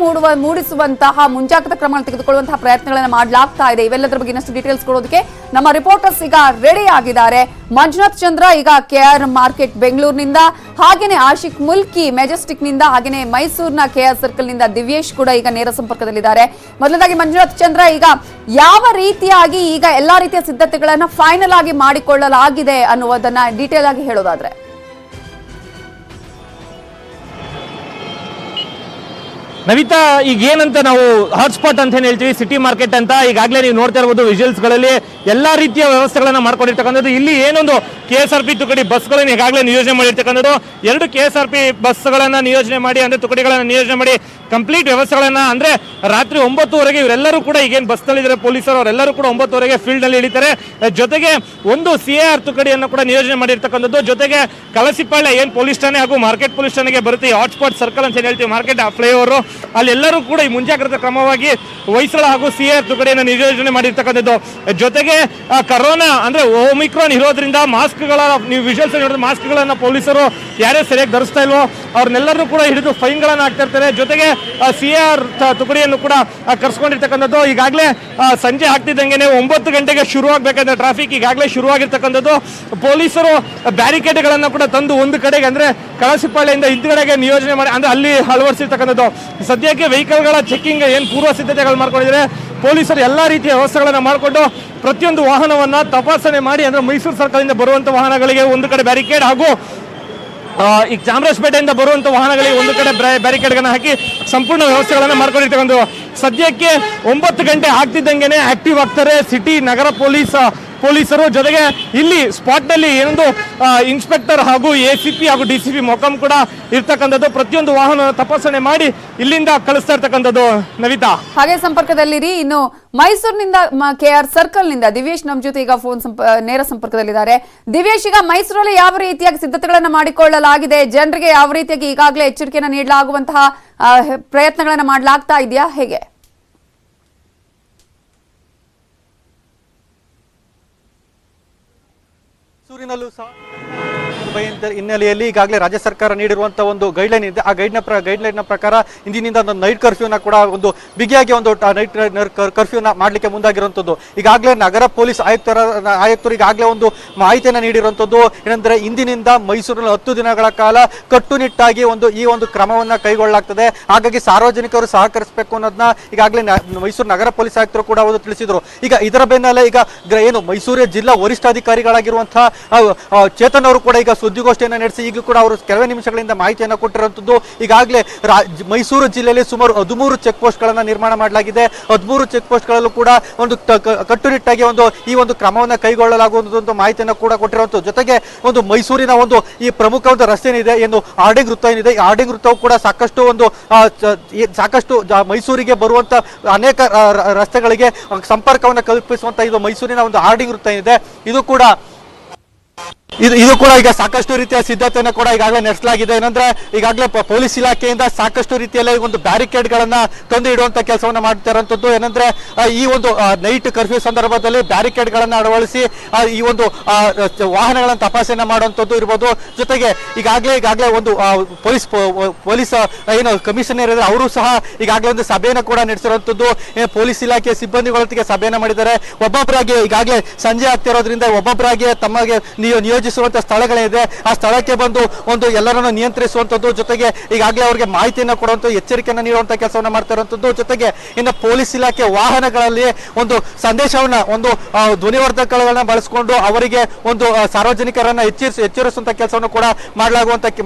S3: ಮೂಡಿಸುವಂತಹ ಮುಂಜಾಗ್ರತಾ ಕ್ರಮಗಳನ್ನು ತೆಗೆದುಕೊಳ್ಳುವಂತಹ ಪ್ರಯತ್ನಗಳನ್ನ ಮಾಡಲಾಗ್ತಾ ಇದೆ, ಇವೆಲ್ಲದರ ಬಗ್ಗೆ ಇನ್ನಷ್ಟು ಡೀಟೇಲ್ಸ್ ಕೊಡೋದಕ್ಕೆ ನಮ್ಮ ರಿಪೋರ್ಟರ್ಸ್ ಈಗ ರೆಡಿ ಆಗಿದ್ದಾರೆ. ಮಂಜುನಾಥ್ ಚಂದ್ರ ಈಗ KR ಮಾರ್ಕೆಟ್ ಬೆಂಗಳೂರಿನಿಂದ, ಹಾಗೇನೆ ಆಶಿಕ್ ಮುಲ್ಕಿ ಮೆಜೆಸ್ಟಿಕ್ ನಿಂದ, ಹಾಗೇನೆ ಮೈಸೂರಿನ KR ಸರ್ಕಲ್ ನಿಂದ ದಿವ್ಯೇಶ್ ಕೂಡ ಈಗ ನೇರ ಸಂಪರ್ಕದಲ್ಲಿದ್ದಾರೆ. ಮೊದಲದಾಗಿ ಮಂಜುನಾಥ್ ಚಂದ್ರ, ಈಗ ಯಾವ ರೀತಿಯಾಗಿ ಈಗ ಎಲ್ಲಾ ರೀತಿಯ ಸಿದ್ಧತೆಗಳನ್ನ ಫೈನಲ್ ಆಗಿ ಮಾಡಿಕೊಳ್ಳಲಾಗಿದೆ ಅನ್ನುವುದನ್ನ ಡೀಟೇಲ್ ಆಗಿ ಹೇಳೋದಾದ್ರೆ?
S14: ನವಿತಾ, ಈಗ ಏನಂತ ನಾವು ಹಾಟ್ಸ್ಪಾಟ್ ಅಂತ ಏನ್ ಹೇಳ್ತೀವಿ, ಸಿಟಿ ಮಾರ್ಕೆಟ್ ಅಂತ, ಈಗಾಗಲೇ ನೀವು ನೋಡ್ತಾ ಇರಬಹುದು ವಿಜುವಲ್ಸ್ಗಳಲ್ಲಿ ಎಲ್ಲಾ ರೀತಿಯ ವ್ಯವಸ್ಥೆಗಳನ್ನ ಮಾಡ್ಕೊಂಡಿರ್ತಕ್ಕಂಥದ್ದು. ಇಲ್ಲಿ ಏನೊಂದು KSRP ತುಕಡಿ ಬಸ್ಗಳನ್ನು ಈಗಾಗಲೇ ನಿಯೋಜನೆ ಮಾಡಿರ್ತಕ್ಕಂಥದ್ದು. 2 KSRP ಬಸ್ಗಳನ್ನು ನಿಯೋಜನೆ ಮಾಡಿ ಅಂದರೆ ತುಕಡಿಗಳನ್ನು ನಿಯೋಜನೆ ಮಾಡಿ ಕಂಪ್ಲೀಟ್ ವ್ಯವಸ್ಥೆಗಳನ್ನು ಅಂದರೆ ರಾತ್ರಿ 9:00ವರೆಗೆ ಇವರೆಲ್ಲರೂ ಕೂಡ ಈಗೇನು ಬಸ್ನಲ್ಲಿದ್ದಾರೆ ಪೊಲೀಸರು ಅವರೆಲ್ಲರೂ ಕೂಡ 9:00ವರೆಗೆ ಫೀಲ್ಡ್ನಲ್ಲಿ ಇಳಿತಾರೆ. ಜೊತೆಗೆ ಒಂದು CAR ತುಕಡಿಯನ್ನು ಕೂಡ ನಿಯೋಜನೆ ಮಾಡಿರ್ತಕ್ಕಂಥದ್ದು. ಜೊತೆಗೆ ಕಳಸಿಪಾಳ್ಯ ಏನು ಪೊಲೀಸ್ ಠಾಣೆ ಹಾಗೂ ಮಾರ್ಕೆಟ್ ಪೊಲೀಸ್ ಠಾಣೆಗೆ ಬರುತ್ತೆ ಈ ಹಾಟ್ಸ್ಪಾಟ್ ಸರ್ಕಲ್ ಅಂತ ಹೇಳ್ತೀವಿ, ಮಾರ್ಕೆಟ್ ಫ್ಲೈಓವರು, ಅಲ್ಲೆಲ್ಲರೂ ಕೂಡ ಈ ಮುಂಜಾಗ್ರತಾ ಕ್ರಮವಾಗಿ ಹೊಯ್ಸಳ ಹಾಗೂ CAR ತುಕಡಿಯನ್ನು ನಿಯೋಜನೆ ಮಾಡಿರ್ತಕ್ಕಂಥದ್ದು. ಜೊತೆಗೆ ಕರೋನಾ ಅಂದರೆ ಒಮಿಕ್ರಾನ್ ಇರೋದ್ರಿಂದ ಮಾಸ್ಕ್ಗಳ ನೀವು ವಿಜುವಲ್ಸ್ ನೋಡಿದ್ರೆ ಮಾಸ್ಕ್ಗಳನ್ನು ಪೊಲೀಸರು ಯಾರೇ ಸರಿಯಾಗಿ ಧರಿಸ್ತಾ ಇಲ್ವೋ ಅವ್ರನ್ನೆಲ್ಲರೂ ಕೂಡ ಹಿಡಿದು ಫೈನ್ಗಳನ್ನು ಹಾಕ್ತಾ ಇರ್ತಾರೆ. ಜೊತೆಗೆ CAR ತುಕಡಿಯನ್ನು ಕೂಡ ಕರ್ಸ್ಕೊಂಡಿರ್ತಕ್ಕಂಥದ್ದು. ಈಗಾಗಲೇ ಸಂಜೆ ಆಗ್ತಿದ್ದಂಗೆ 9 ಗಂಟೆಗೆ ಶುರುವಾಗಬೇಕಂದ್ರೆ ಟ್ರಾಫಿಕ್ ಈಗಾಗಲೇ ಶುರುವಾಗಿರ್ತಕ್ಕಂಥದ್ದು. ಪೊಲೀಸರು ಬ್ಯಾರಿಕೇಡ್ಗಳನ್ನು ಕೂಡ ತಂದು ಒಂದು ಕಡೆಗೆ ಅಂದರೆ ಕಳಸಿಪಾಳ್ಯದಿಂದ ಹಿಂದ್ಗಡೆಗೆ ನಿಯೋಜನೆ ಮಾಡಿ ಅಂದರೆ ಅಲ್ಲಿ ಅಳವಡಿಸಿರ್ತಕ್ಕಂಥದ್ದು. ಸದ್ಯಕ್ಕೆ ವೆಹಿಕಲ್ಗಳ ಚೆಕಿಂಗ್ ಏನು ಪೂರ್ವ ಸಿದ್ಧತೆಗಳು ಮಾಡ್ಕೊಂಡಿದ್ದಾರೆ. ಪೊಲೀಸರು ಎಲ್ಲ ರೀತಿಯ ವ್ಯವಸ್ಥೆಗಳನ್ನು ಮಾಡಿಕೊಂಡು ಪ್ರತಿಯೊಂದು ವಾಹನವನ್ನು ತಪಾಸಣೆ ಮಾಡಿ ಅಂದರೆ ಮೈಸೂರು ಸರ್ಕಲಿಂದ ಬರುವಂಥ ವಾಹನಗಳಿಗೆ ಒಂದು ಕಡೆ ಬ್ಯಾರಿಕೇಡ್ ಹಾಗೂ ಈಗ ಚಾಮರಾಜಪೇಟೆಯಿಂದ ಬರುವಂಥ ವಾಹನಗಳಿಗೆ ಒಂದು ಕಡೆ ಬ್ಯಾರಿಕೇಡ್ಗಳನ್ನು ಹಾಕಿ ಸಂಪೂರ್ಣ ವ್ಯವಸ್ಥೆಗಳನ್ನು ಮಾಡ್ಕೊಂಡಿರ್ತಕ್ಕಂಥ. ಸದ್ಯಕ್ಕೆ 9 ಗಂಟೆ ಆಗ್ತಿದ್ದಂಗೆ ಆಕ್ಟಿವ್ ಆಗ್ತಾರೆ ಸಿಟಿ ನಗರ ಪೊಲೀಸರು. ಜೊತೆಗೆ ಇಲ್ಲಿ ಸ್ಪಾಟ್ನಲ್ಲಿ ಏನೊಂದು ಇನ್ಸ್ಪೆಕ್ಟರ್ ಹಾಗೂ ACP ಹಾಗೂ DCP ಮೊಕಂ ಕೂಡ ಇರ್ತಕ್ಕಂಥದ್ದು. ಪ್ರತಿಯೊಂದು ವಾಹನ ತಪಾಸಣೆ ಮಾಡಿ ಇಲ್ಲಿಂದ ಕಳಿಸ್ತಾ ಇರ್ತಕ್ಕಂಥದ್ದು. ನವಿತಾ
S3: ಹಾಗೆ ಸಂಪರ್ಕದಲ್ಲಿರಿ. ಇನ್ನು ಮೈಸೂರಿನಿಂದ KR ಸರ್ಕಲ್ನಿಂದ ದಿವೇಶ್ ನಮ್ಮ ಜೊತೆ ಈಗ ನೇರ ಸಂಪರ್ಕದಲ್ಲಿದ್ದಾರೆ. ದಿವೇಶ್, ಈಗ ಮೈಸೂರಲ್ಲಿ ಯಾವ ರೀತಿಯಾಗಿ ಸಿದ್ಧತೆಗಳನ್ನು ಮಾಡಿಕೊಳ್ಳಲಾಗಿದೆ? ಜನರಿಗೆ ಯಾವ ರೀತಿಯಾಗಿ ಈಗಾಗಲೇ ಎಚ್ಚರಿಕೆಯನ್ನು ನೀಡಲಾಗುವಂತಹ ಪ್ರಯತ್ನಗಳನ್ನು ಮಾಡಲಾಗ್ತಾ ಇದೆಯಾ? ಹೇಗೆ?
S15: ಮೈಸೂರಿನಲ್ಲೂ ಸಹ ಹಿನ್ನೆಲೆಯಲ್ಲಿ ಈಗಾಗಲೇ ರಾಜ್ಯ ಸರ್ಕಾರ ನೀಡಿರುವಂತಹ ಒಂದು ಗೈಡ್ಲೈನ್ ಇದೆ. ಆ ಗೈಡ್ಲೈನ್ ಪ್ರಕಾರ ಇಂದಿನಿಂದ ಒಂದು ನೈಟ್ ಕರ್ಫ್ಯೂನ ಕೂಡ ಒಂದು ಬಿಗಿಯಾಗಿ ಒಂದು ನೈಟ್ ಕರ್ಫ್ಯೂನ ಮಾಡಲಿಕ್ಕೆ ಮುಂದಾಗಿರುವಂಥದ್ದು. ಈಗಾಗಲೇ ನಗರ ಪೊಲೀಸ್ ಆಯುಕ್ತರು ಈಗಾಗಲೇ ಒಂದು ಮಾಹಿತಿಯನ್ನು ನೀಡಿರುವಂಥದ್ದು. ಏನಂದ್ರೆ ಇಂದಿನಿಂದ ಮೈಸೂರಿನಲ್ಲಿ 10 ದಿನಗಳ ಕಾಲ ಕಟ್ಟುನಿಟ್ಟಾಗಿ ಈ ಒಂದು ಕ್ರಮವನ್ನು ಕೈಗೊಳ್ಳಲಾಗ್ತದೆ. ಹಾಗಾಗಿ ಸಾರ್ವಜನಿಕರು ಸಹಕರಿಸಬೇಕು ಅನ್ನೋದನ್ನ ಈಗಾಗಲೇ ಮೈಸೂರು ನಗರ ಪೊಲೀಸ್ ಆಯುಕ್ತರು ಕೂಡ ಒಂದು ತಿಳಿಸಿದ್ರು. ಈಗ ಇದರ ಬೆನ್ನಲ್ಲೇ ಈಗ ಏನು ಮೈಸೂರಿನ ಜಿಲ್ಲಾ ವರಿಷ್ಠಾಧಿಕಾರಿಗಳಾಗಿರುವಂತಹ ಚೇತನ್ ಅವರು ಕೂಡ ಈಗ ಸುದ್ದಿಗೋಷ್ಠಿಯನ್ನು ನಡೆಸಿ ಈಗಲೂ ಕೂಡ ಅವರು ಕೆಲವೇ ನಿಮಿಷಗಳಿಂದ ಮಾಹಿತಿಯನ್ನು ಕೊಟ್ಟಿರುವಂಥದ್ದು. ಈಗಾಗಲೇ ಮೈಸೂರು ಜಿಲ್ಲೆಯಲ್ಲಿ ಸುಮಾರು 13 ಚೆಕ್ ಪೋಸ್ಟ್ಗಳನ್ನು ನಿರ್ಮಾಣ ಮಾಡಲಾಗಿದೆ. 13 ಚೆಕ್ ಪೋಸ್ಟ್ಗಳಲ್ಲೂ ಕೂಡ ಒಂದು ಕಟ್ಟುನಿಟ್ಟಾಗಿ ಈ ಒಂದು ಕ್ರಮವನ್ನು ಕೈಗೊಳ್ಳಲಾಗುವುದು ಮಾಹಿತಿಯನ್ನು ಕೂಡ ಕೊಟ್ಟಿರುವಂಥದ್ದು. ಜೊತೆಗೆ ಒಂದು ಮೈಸೂರಿನ ಒಂದು ಈ ಪ್ರಮುಖ ಒಂದು ರಸ್ತೆ ಏನಿದೆ, ಏನು ಆರ್ಡಿಂಗ್ ವೃತ್ತ ಏನಿದೆ, ಈ ಆರ್ಡಿಂಗ್ ವೃತ್ತವು ಕೂಡ ಸಾಕಷ್ಟು ಮೈಸೂರಿಗೆ ಬರುವಂತ ಅನೇಕ ರಸ್ತೆಗಳಿಗೆ ಸಂಪರ್ಕವನ್ನು ಕಲ್ಪಿಸುವಂತ ಇದು ಮೈಸೂರಿನ ಒಂದು ಆರ್ಡಿಂಗ್ ವೃತ್ತ ಏನಿದೆ, ಇದು ಕೂಡ ಈಗ ಸಾಕಷ್ಟು ರೀತಿಯ ಸಿದ್ಧತೆಯನ್ನು ಕೂಡ ಈಗಾಗಲೇ ನಡೆಸಲಾಗಿದೆ. ಏನಂದ್ರೆ ಈಗಾಗಲೇ ಪೊಲೀಸ್ ಇಲಾಖೆಯಿಂದ ಸಾಕಷ್ಟು ರೀತಿಯಲ್ಲಿ ಒಂದು ಬ್ಯಾರಿಕೇಡ್ ಗಳನ್ನ ತಂದು ಇಡುವಂತ ಕೆಲಸವನ್ನ ಮಾಡ್ತಿರೋಂಥದ್ದು. ಏನಂದ್ರೆ ಈ ಒಂದು ನೈಟ್ ಕರ್ಫ್ಯೂ ಸಂದರ್ಭದಲ್ಲಿ ಬ್ಯಾರಿಕೇಡ್ ಗಳನ್ನ ಅಳವಡಿಸಿ ಈ ಒಂದು ವಾಹನಗಳನ್ನ ತಪಾಸಣೆ ಮಾಡುವಂಥದ್ದು ಇರ್ಬೋದು. ಜೊತೆಗೆ ಈಗಾಗಲೇ ಒಂದು ಪೊಲೀಸ್ ಏನು ಕಮಿಷನರ್ ಇದ್ದಾರೆ ಅವರು ಸಹ ಈಗಾಗಲೇ ಒಂದು ಸಭೆಯನ್ನು ಕೂಡ ನಡೆಸಿರುವಂಥದ್ದು. ಪೊಲೀಸ್ ಇಲಾಖೆ ಸಿಬ್ಬಂದಿಗಳೊಟ್ಟಿಗೆ ಸಭೆಯನ್ನು ಮಾಡಿದ್ದಾರೆ. ಒಬ್ಬೊಬ್ಬರಾಗಿ ಈಗಾಗಲೇ ಸಂಜೆ ಆಗ್ತಿರೋದ್ರಿಂದ ಒಬ್ಬೊಬ್ಬರಾಗಿ ತಮಗೆ ನಿಯೋಜಿಸುವಂತ ಸ್ಥಳಗಳಿದೆ, ಆ ಸ್ಥಳಕ್ಕೆ ಬಂದು ಒಂದು ಎಲ್ಲರನ್ನು ನಿಯಂತ್ರಿಸುವಂತದ್ದು. ಜೊತೆಗೆ ಈಗಾಗಲೇ ಅವರಿಗೆ ಮಾಹಿತಿಯನ್ನು ಕೊಡುವಂತ ಎಚ್ಚರಿಕೆಯನ್ನು ನೀಡುವಂತ ಕೆಲಸವನ್ನು ಮಾಡ್ತಾ ಇರುವಂತದ್ದು. ಜೊತೆಗೆ ಇನ್ನು ಪೊಲೀಸ್ ಇಲಾಖೆ ವಾಹನಗಳಲ್ಲಿ ಒಂದು ಸಂದೇಶವನ್ನ ಒಂದು ಧ್ವನಿವರ್ಧಕಗಳನ್ನ ಬಳಸಿಕೊಂಡು ಅವರಿಗೆ ಒಂದು ಸಾರ್ವಜನಿಕರನ್ನ ಎಚ್ಚರಿಸುವಂತ ಕೆಲಸವನ್ನು ಕೂಡ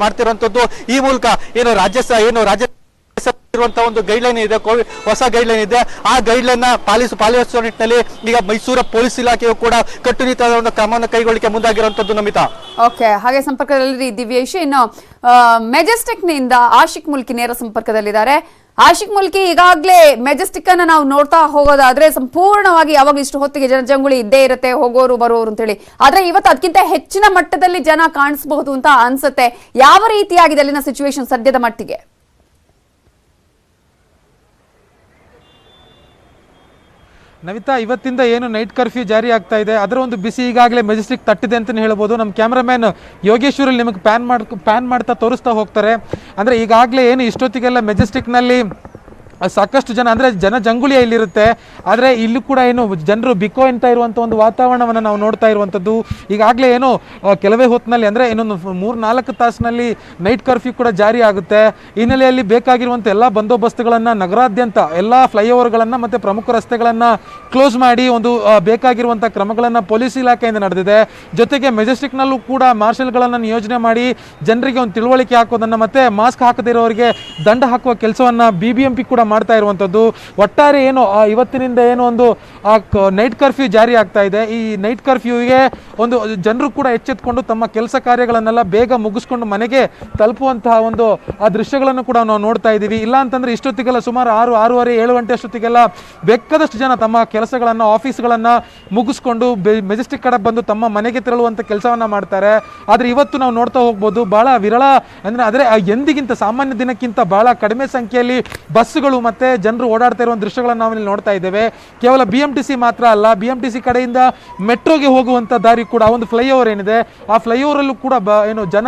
S15: ಮಾಡ್ತಿರುವಂತದ್ದು. ಈ ಮೂಲಕ ರಾಜ್ಯ ಇರುವಂತಹ ಒಂದು ಗೈಡ್ಲೈನ್ ಇದೆ, ಹೊಸ ಗೈಡ್ಲೈನ್ ಇದೆ. ಆ ಗೈಡ್ಲೈನ್ ಪಾಲಿಸುವ ನಿಟ್ಟಿನಲ್ಲಿ ಈಗ ಮೈಸೂರು ಪೊಲೀಸ್ ಇಲಾಖೆಯು ಕೂಡ ಕಟ್ಟುನಿಟ್ಟಾದ ಒಂದು ಕ್ರಮವನ್ನು ಕೈಗೊಳ್ಳಲಿಕ್ಕೆ ಮುಂದಾಗಿರುವಂತದ್ದು. ನಮಿತಾ,
S3: ಓಕೆ, ಹಾಗೆ ಸಂಪರ್ಕದಲ್ಲಿ ದಿವ್ಯೇಶ್. ಇನ್ನು ಮೆಜೆಸ್ಟಿಕ್ ನಿಂದ ಆಶಿಕ್ ಮುಲ್ಕಿ ನೇರ ಸಂಪರ್ಕದಲ್ಲಿದ್ದಾರೆ. ಆಶಿಕ್ ಮುಲ್ಕಿ, ಈಗಾಗಲೇ ಮೆಜೆಸ್ಟಿಕ್ ಅನ್ನ ನಾವು ನೋಡ್ತಾ ಹೋಗೋದಾದ್ರೆ ಸಂಪೂರ್ಣವಾಗಿ ಯಾವಾಗ ಇಷ್ಟು ಹೊತ್ತಿಗೆ ಜನಜಂಗುಳಿ ಇದ್ದೇ ಇರುತ್ತೆ, ಹೋಗೋರು ಬರೋರು ಅಂತೇಳಿ. ಆದ್ರೆ ಇವತ್ತು ಅದಕ್ಕಿಂತ ಹೆಚ್ಚಿನ ಮಟ್ಟದಲ್ಲಿ ಜನ ಕಾಣಿಸಬಹುದು ಅಂತ ಅನ್ಸುತ್ತೆ. ಯಾವ ರೀತಿಯಾಗಿದೆ ಅಲ್ಲಿನ ಸಿಚುವೇಶನ್ ಸದ್ಯದ ಮಟ್ಟಿಗೆ?
S16: ನವಿತಾ, ಇವತ್ತಿಂದ ಏನು ನೈಟ್ ಕರ್ಫ್ಯೂ ಜಾರಿ ಆಗ್ತಾ ಇದೆ ಅದರ ಒಂದು ಬಿಸಿ ಈಗಾಗಲೇ ಮೆಜೆಸ್ಟಿಕ್ ತಟ್ಟಿದೆ ಅಂತಲೇ ಹೇಳ್ಬೋದು. ನಮ್ಮ ಕ್ಯಾಮ್ರಾಮ್ಯಾನ್ ಯೋಗೇಶ್ವರಲ್ಲಿ ನಿಮಗೆ ಪ್ಯಾನ್ ಮಾಡ್ತಾ ತೋರಿಸ್ತಾ ಹೋಗ್ತಾರೆ. ಅಂದರೆ ಈಗಾಗಲೇ ಏನು ಇಷ್ಟೊತ್ತಿಗೆಲ್ಲ ಮೆಜೆಸ್ಟಿಕ್ನಲ್ಲಿ ಸಾಕಷ್ಟು ಜನ ಅಂದರೆ ಜನಜಂಗುಳಿ ಇಲ್ಲಿರುತ್ತೆ. ಆದರೆ ಇಲ್ಲೂ ಕೂಡ ಏನು ಜನರು ಬಿಕೋ ಅಂತ ಇರುವಂಥ ಒಂದು ವಾತಾವರಣವನ್ನು ನಾವು ನೋಡ್ತಾ ಇರುವಂಥದ್ದು. ಈಗಾಗಲೇ ಏನು ಕೆಲವೇ ಹೊತ್ತಿನಲ್ಲಿ ಅಂದರೆ ಇನ್ನೊಂದು 3-4 ತಾಸಿನಲ್ಲಿ ನೈಟ್ ಕರ್ಫ್ಯೂ ಕೂಡ ಜಾರಿ ಆಗುತ್ತೆ. ಹಿನ್ನೆಲೆಯಲ್ಲಿ ಬೇಕಾಗಿರುವಂಥ ಎಲ್ಲ ಬಂದೋಬಸ್ತುಗಳನ್ನು ನಗರಾದ್ಯಂತ ಎಲ್ಲ ಫ್ಲೈಓವರ್ಗಳನ್ನು ಮತ್ತು ಪ್ರಮುಖ ರಸ್ತೆಗಳನ್ನು ಕ್ಲೋಸ್ ಮಾಡಿ ಒಂದು ಬೇಕಾಗಿರುವಂಥ ಕ್ರಮಗಳನ್ನು ಪೊಲೀಸ್ ಇಲಾಖೆಯಿಂದ ನಡೆದಿದೆ. ಜೊತೆಗೆ ಮೆಜೆಸ್ಟಿಕ್ನಲ್ಲೂ ಕೂಡ ಮಾರ್ಷಲ್ಗಳನ್ನು ನಿಯೋಜನೆ ಮಾಡಿ ಜನರಿಗೆ ಒಂದು ತಿಳುವಳಿಕೆ ಹಾಕೋದನ್ನು ಮತ್ತು ಮಾಸ್ಕ್ ಹಾಕದಿರೋರಿಗೆ ದಂಡ ಹಾಕುವ ಕೆಲಸವನ್ನು BBMP ಕೂಡ ಮಾಡ್ತಾ ಇರುವಂಥದ್ದು. ಒಟ್ಟಾರೆ ಏನು ಇವತ್ತಿನಿಂದ ಏನು ಒಂದು ನೈಟ್ ಕರ್ಫ್ಯೂ ಜಾರಿ ಆಗ್ತಾ ಇದೆ, ಈ ನೈಟ್ ಕರ್ಫ್ಯೂಗೆ ಒಂದು ಜನರು ಕೂಡ ಎಚ್ಚೆತ್ಕೊಂಡು ತಮ್ಮ ಕೆಲಸ ಕಾರ್ಯಗಳನ್ನೆಲ್ಲ ಬೇಗ ಮುಗಿಸ್ಕೊಂಡು ಮನೆಗೆ ತಲುಪುವಂತಹ ಒಂದು ಆ ದೃಶ್ಯಗಳನ್ನು ಕೂಡ ನಾವು ನೋಡ್ತಾ ಇದ್ದೀವಿ. ಇಲ್ಲ ಅಂತಂದ್ರೆ ಇಷ್ಟೊತ್ತಿಗೆಲ್ಲ ಸುಮಾರು 6-6:30 7 ಗಂಟೆ ಅಷ್ಟೊತ್ತಿಗೆಲ್ಲ ಬೇಕಾದಷ್ಟು ಜನ ತಮ್ಮ ಕೆಲಸಗಳನ್ನು ಆಫೀಸ್ಗಳನ್ನು ಮುಗಿಸ್ಕೊಂಡು ಮೆಜೆಸ್ಟಿಕ್ ಕಡೆ ಬಂದು ತಮ್ಮ ಮನೆಗೆ ತೆರಳುವಂಥ ಕೆಲಸವನ್ನು ಮಾಡ್ತಾರೆ. ಆದರೆ ಇವತ್ತು ನಾವು ನೋಡ್ತಾ ಹೋಗ್ಬೋದು ಬಹಳ ವಿರಳ ಅಂದರೆ ಎಂದಿಗಿಂತ ಸಾಮಾನ್ಯ ದಿನಕ್ಕಿಂತ ಬಹಳ ಕಡಿಮೆ ಸಂಖ್ಯೆಯಲ್ಲಿ ಬಸ್ಸುಗಳು ಮತ್ತು ಜನರು ಓಡಾಡ್ತಾ ಇರುವ ದೃಶ್ಯಗಳನ್ನು ನಾವು ಇಲ್ಲಿ ನೋಡ್ತಾ ಇದ್ದೇವೆ. ಕೇವಲ BMTC ಮಾತ್ರ ಅಲ್ಲ, BMTC ಕಡೆಯಿಂದ ಮೆಟ್ರೋಗೆ ಹೋಗುವಂಥ ದಾರಿ ಕೂಡ ಒಂದು ಫ್ಲೈಓವರ್ ಏನಿದೆ ಆ ಫ್ಲೈಓವರಲ್ಲೂ ಕೂಡ ಜನ